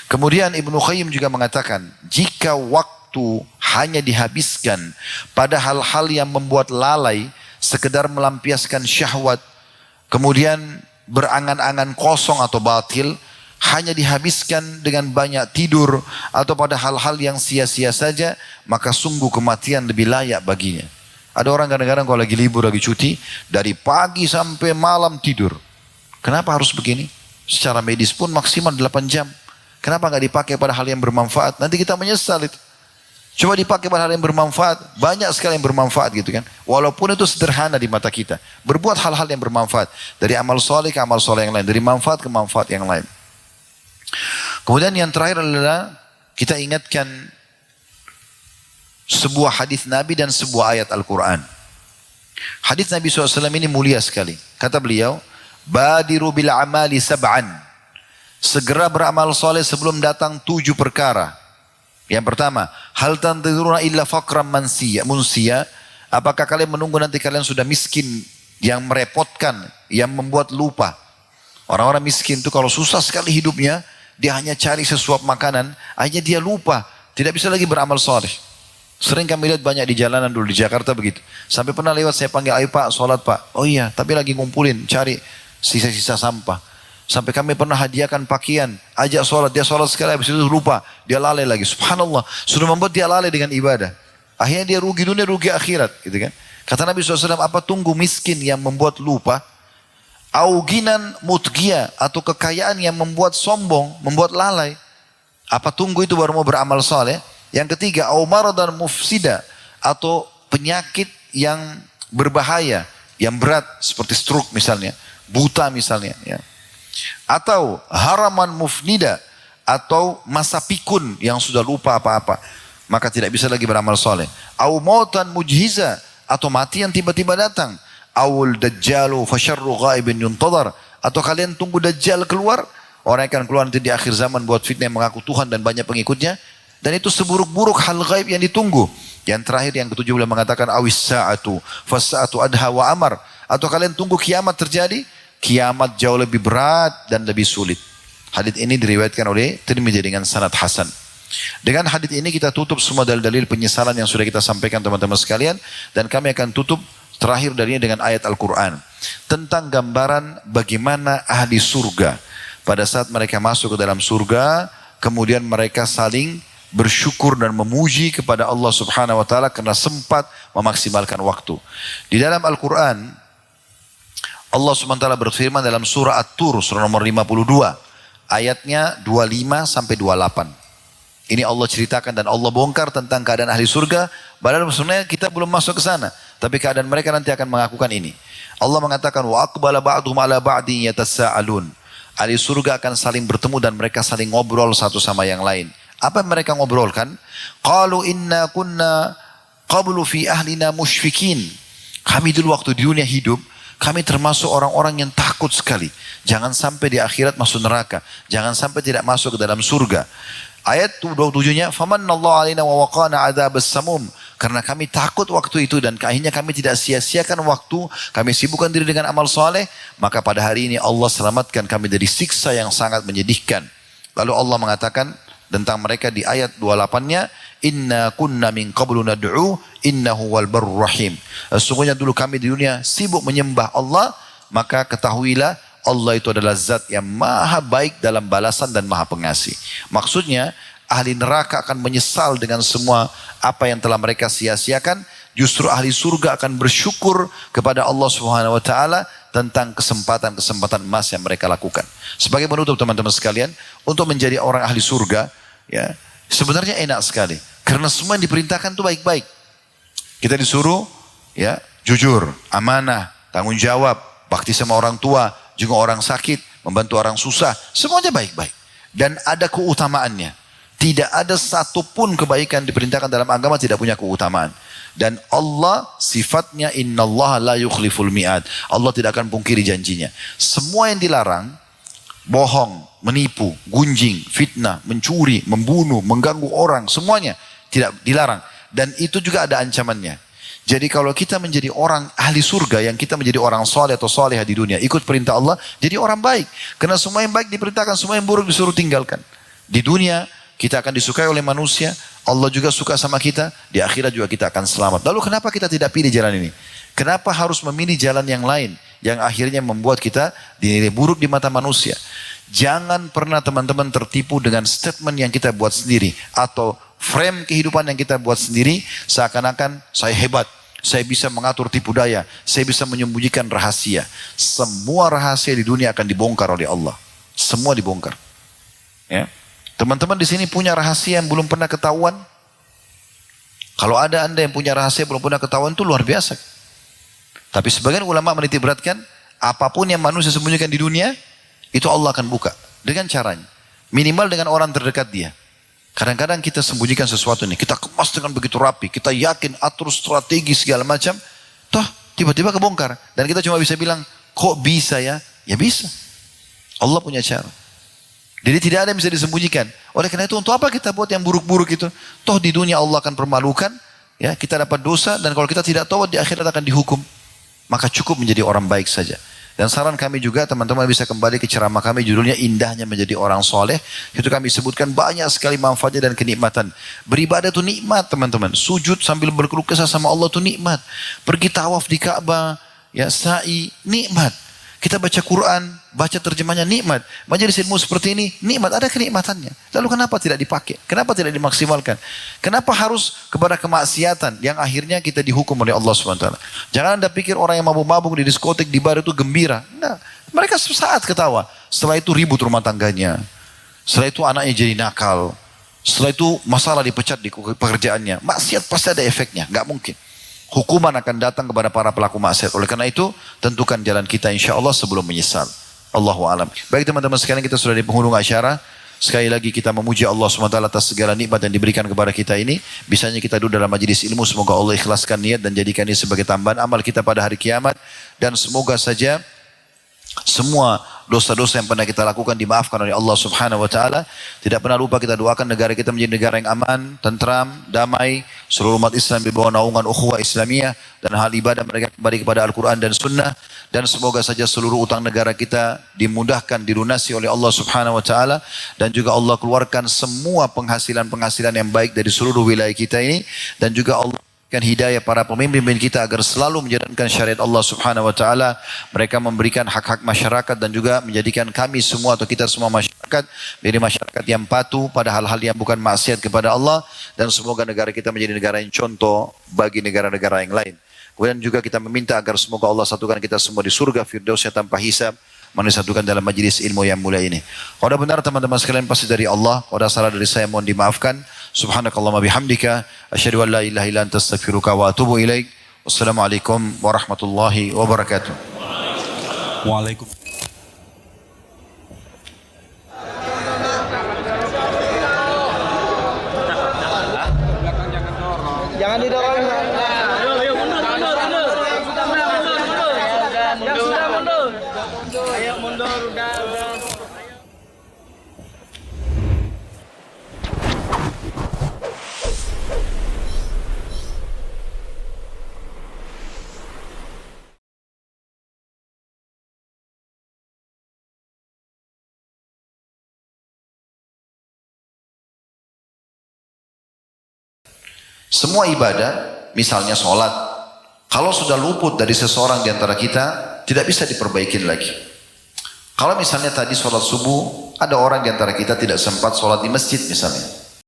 Kemudian Ibnu Qayyim juga mengatakan, jika waktu hanya dihabiskan pada hal-hal yang membuat lalai, sekedar melampiaskan syahwat, kemudian berangan-angan kosong atau batil, hanya dihabiskan dengan banyak tidur atau pada hal-hal yang sia-sia saja, maka sungguh kematian lebih layak baginya. Ada orang kadang-kadang kalau lagi libur, lagi cuti, dari pagi sampai malam tidur. Kenapa harus begini? Secara medis pun maksimal 8 jam. Kenapa nggak dipakai pada hal yang bermanfaat? Nanti kita menyesal itu. Coba dipakai pada hal yang bermanfaat, banyak sekali yang bermanfaat gitu kan. Walaupun itu sederhana di mata kita. Berbuat hal-hal yang bermanfaat. Dari amal soleh ke amal soleh yang lain. Dari manfaat ke manfaat yang lain. Kemudian yang terakhir adalah kita ingatkan sebuah hadis Nabi dan sebuah ayat Al-Quran. Hadis Nabi SAW ini mulia sekali. Kata beliau, Badiru bil amali sab'an. Segera beramal soleh sebelum datang 7 perkara. Yang pertama, hal tantazuruna illa faqran munsiya. Apakah kalian menunggu nanti kalian sudah miskin yang merepotkan, yang membuat lupa? Orang-orang miskin itu kalau susah sekali hidupnya, dia hanya cari sesuap makanan, akhirnya dia lupa, tidak bisa lagi beramal soleh. Sering kami lihat banyak di jalanan dulu di Jakarta begitu. Sampai pernah lewat saya panggil, ayo pak, sholat pak. Oh iya, tapi lagi ngumpulin, cari sisa-sisa sampah. Sampai kami pernah hadiahkan pakaian, ajak sholat, dia sholat sekali, habis itu lupa, dia lalai lagi. Subhanallah, sudah membuat dia lalai dengan ibadah. Akhirnya dia rugi dunia, rugi akhirat. Gitu kan. Kata Nabi SAW, apa tunggu miskin yang membuat lupa? Auginan mutgia, atau kekayaan yang membuat sombong, membuat lalai. Apa tunggu itu baru mau beramal saleh? Yang ketiga, au maradan mufsida, atau penyakit yang berbahaya, yang berat seperti stroke misalnya, buta misalnya, ya. Atau haraman mufnida, atau masa pikun yang sudah lupa apa-apa, maka tidak bisa lagi beramal saleh. Au mautan mujhiza, atau mati yang tiba-tiba datang. Awul dajjalu fasyarru ghaibin yuntadhar, atau kalian tunggu dajjal keluar, orang yang akan keluar nanti di akhir zaman buat fitnah yang mengaku Tuhan dan banyak pengikutnya, dan itu seburuk-buruk hal gaib yang ditunggu. Yang terakhir yang ketujuh beliau mengatakan awis sa'atu fasa'atu adha wa amar, atau kalian tunggu kiamat terjadi, kiamat jauh lebih berat dan lebih sulit. Hadits ini diriwayatkan oleh Tirmidzi dengan sanad hasan. Dengan hadits ini kita tutup semua dalil-dalil penyesalan yang sudah kita sampaikan teman-teman sekalian, dan kami akan tutup terakhir darinya dengan ayat Al-Quran tentang gambaran bagaimana ahli surga pada saat mereka masuk ke dalam surga, kemudian mereka saling bersyukur dan memuji kepada Allah Subhanahu wa taala karena sempat memaksimalkan waktu. Di dalam Al-Qur'an Allah Subhanahu wa taala berfirman dalam surah At-Tur, surah nomor 52, ayatnya 25 sampai 28. Ini Allah ceritakan dan Allah bongkar tentang keadaan ahli surga, padahal sebenarnya kita belum masuk ke sana, tapi keadaan mereka nanti akan mengakukan ini. Allah mengatakan wa aqbala ba'dhum 'ala ba'din yatasaalun. Ahli surga akan saling bertemu dan mereka saling ngobrol satu sama yang lain. Apa yang mereka ngobrolkan? Qalu inna kunna qablu fi ahlina musyfikin. Kami dulu waktu di dunia hidup, kami termasuk orang-orang yang takut sekali. Jangan sampai di akhirat masuk neraka. Jangan sampai tidak masuk ke dalam surga. Ayat 27-nya, famannallahu alaina wa waqana adzabas samum. Karena kami takut waktu itu dan akhirnya kami tidak sia-siakan waktu, kami sibukkan diri dengan amal soleh, maka pada hari ini Allah selamatkan kami dari siksa yang sangat menyedihkan. Lalu Allah mengatakan tentang mereka di ayat 28-nya, inna kunna min qablu nad'u innahu wal barur rahim. Sesungguhnya dulu kami di dunia sibuk menyembah Allah, maka ketahuilah Allah itu adalah zat yang maha baik dalam balasan dan maha pengasih. Maksudnya ahli neraka akan menyesal dengan semua apa yang telah mereka sia-siakan. Justru ahli surga akan bersyukur kepada Allah Subhanahu wa taala tentang kesempatan-kesempatan emas yang mereka lakukan. Sebagai penutup teman-teman sekalian, untuk menjadi orang ahli surga, ya, sebenarnya enak sekali. Karena semua yang diperintahkan itu baik-baik. Kita disuruh, ya, jujur, amanah, tanggung jawab, bakti sama orang tua, juga orang sakit, membantu orang susah, semuanya baik-baik. Dan ada keutamaannya. Tidak ada satupun kebaikan diperintahkan dalam agama tidak punya keutamaan. Dan Allah sifatnya innallaha la yukhliful mi'ad. Allah tidak akan pungkiri janjinya. Semua yang dilarang, bohong, menipu, gunjing, fitnah, mencuri, membunuh, mengganggu orang, semuanya tidak dilarang. Dan itu juga ada ancamannya. Jadi kalau kita menjadi orang ahli surga, yang kita menjadi orang soleh atau soleha di dunia, ikut perintah Allah, jadi orang baik. Karena semua yang baik diperintahkan, semua yang buruk disuruh tinggalkan. Di dunia kita akan disukai oleh manusia, Allah juga suka sama kita, di akhirat juga kita akan selamat. Lalu kenapa kita tidak pilih jalan ini? Kenapa harus memilih jalan yang lain, yang akhirnya membuat kita dinilai buruk di mata manusia? Jangan pernah teman-teman tertipu dengan statement yang kita buat sendiri, atau frame kehidupan yang kita buat sendiri, seakan-akan saya hebat, saya bisa mengatur tipu daya, saya bisa menyembunyikan rahasia. Semua rahasia di dunia akan dibongkar oleh Allah. Semua dibongkar. Ya. Teman-teman di sini punya rahasia yang belum pernah ketahuan? Kalau ada anda yang punya rahasia belum pernah ketahuan, itu luar biasa. Tapi sebagian ulama menitik beratkan, apapun yang manusia sembunyikan di dunia, itu Allah akan buka. Dengan caranya. Minimal dengan orang terdekat dia. Kadang-kadang kita sembunyikan sesuatu nih, kita kemas dengan begitu rapi, kita yakin atur strategi segala macam, toh tiba-tiba kebongkar. Dan kita cuma bisa bilang, kok bisa ya? Ya bisa. Allah punya cara. Jadi tidak ada yang bisa disembunyikan. Oleh karena itu untuk apa kita buat yang buruk-buruk itu? Toh di dunia Allah akan permalukan, ya, kita dapat dosa, dan kalau kita tidak tahu di akhirat akan dihukum. Maka cukup menjadi orang baik saja. Dan saran kami juga teman-teman bisa kembali ke ceramah kami, judulnya Indahnya Menjadi Orang Soleh. Itu kami sebutkan banyak sekali manfaatnya dan kenikmatan. Beribadah itu nikmat teman-teman. Sujud sambil berkeluh kesah sama Allah itu nikmat. Pergi tawaf di Ka'bah, ya, sa'i, nikmat. Kita baca Quran, baca terjemahnya nikmat. Majelis ilmu seperti ini nikmat, ada kenikmatannya. Lalu kenapa tidak dipakai? Kenapa tidak dimaksimalkan? Kenapa harus kepada kemaksiatan yang akhirnya kita dihukum oleh Allah SWT? Jangan Anda pikir orang yang mabuk-mabuk di diskotik, di bar itu gembira. Nah, mereka sesaat ketawa. Setelah itu ribut rumah tangganya. Setelah itu anaknya jadi nakal. Setelah itu masalah dipecat di pekerjaannya. Maksiat pasti ada efeknya, nggak mungkin. Hukuman akan datang kepada para pelaku maksiat. Oleh karena itu, tentukan jalan kita insya Allah sebelum menyesal. Allahu a'lam. Baik teman-teman sekalian, kita sudah di penghujung acara. Sekali lagi kita memuji Allah SWT atas segala nikmat yang diberikan kepada kita ini. Bisanya kita duduk dalam majelis ilmu. Semoga Allah ikhlaskan niat dan jadikan ini sebagai tambahan amal kita pada hari kiamat. Dan semoga saja semua dosa-dosa yang pernah kita lakukan dimaafkan oleh Allah Subhanahu wa taala. Tidak pernah lupa kita doakan negara kita menjadi negara yang aman, tentram, damai, seluruh umat Islam di bawah naungan ukhuwah Islamiyah dan hal ibadah mereka kembali kepada Al-Qur'an dan Sunnah, dan semoga saja seluruh utang negara kita dimudahkan dilunasi oleh Allah Subhanahu wa taala, dan juga Allah keluarkan semua penghasilan-penghasilan yang baik dari seluruh wilayah kita ini, dan juga Allah hidayah para pemimpin kita agar selalu menjalankan syariat Allah Subhanahu wa taala. Mereka memberikan hak-hak masyarakat dan juga menjadikan kami semua atau kita semua masyarakat menjadi masyarakat yang patuh pada hal-hal yang bukan maksiat kepada Allah, dan semoga negara kita menjadi negara yang contoh bagi negara-negara yang lain. Kemudian juga kita meminta agar semoga Allah satukan kita semua di surga firdausnya tanpa hisab, menyatukan dalam majelis ilmu yang mulia ini. Kalau ada benar teman-teman sekalian pasti dari Allah, kalau ada salah dari saya mohon dimaafkan. Subhanakallahumma bihamdika asyhadu an la ilaha illa anta astaghfiruka wa atubu ilaik. Wassalamualaikum warahmatullahi wabarakatuh. Waalaikumsalam. Jangan didorong. Ayo mundur. Yang sudah mundur. Ayo mundur, udah. Semua ibadah, misalnya sholat, kalau sudah luput dari seseorang di antara kita, tidak bisa diperbaikin lagi. Kalau misalnya tadi sholat subuh, ada orang di antara kita tidak sempat sholat di masjid misalnya.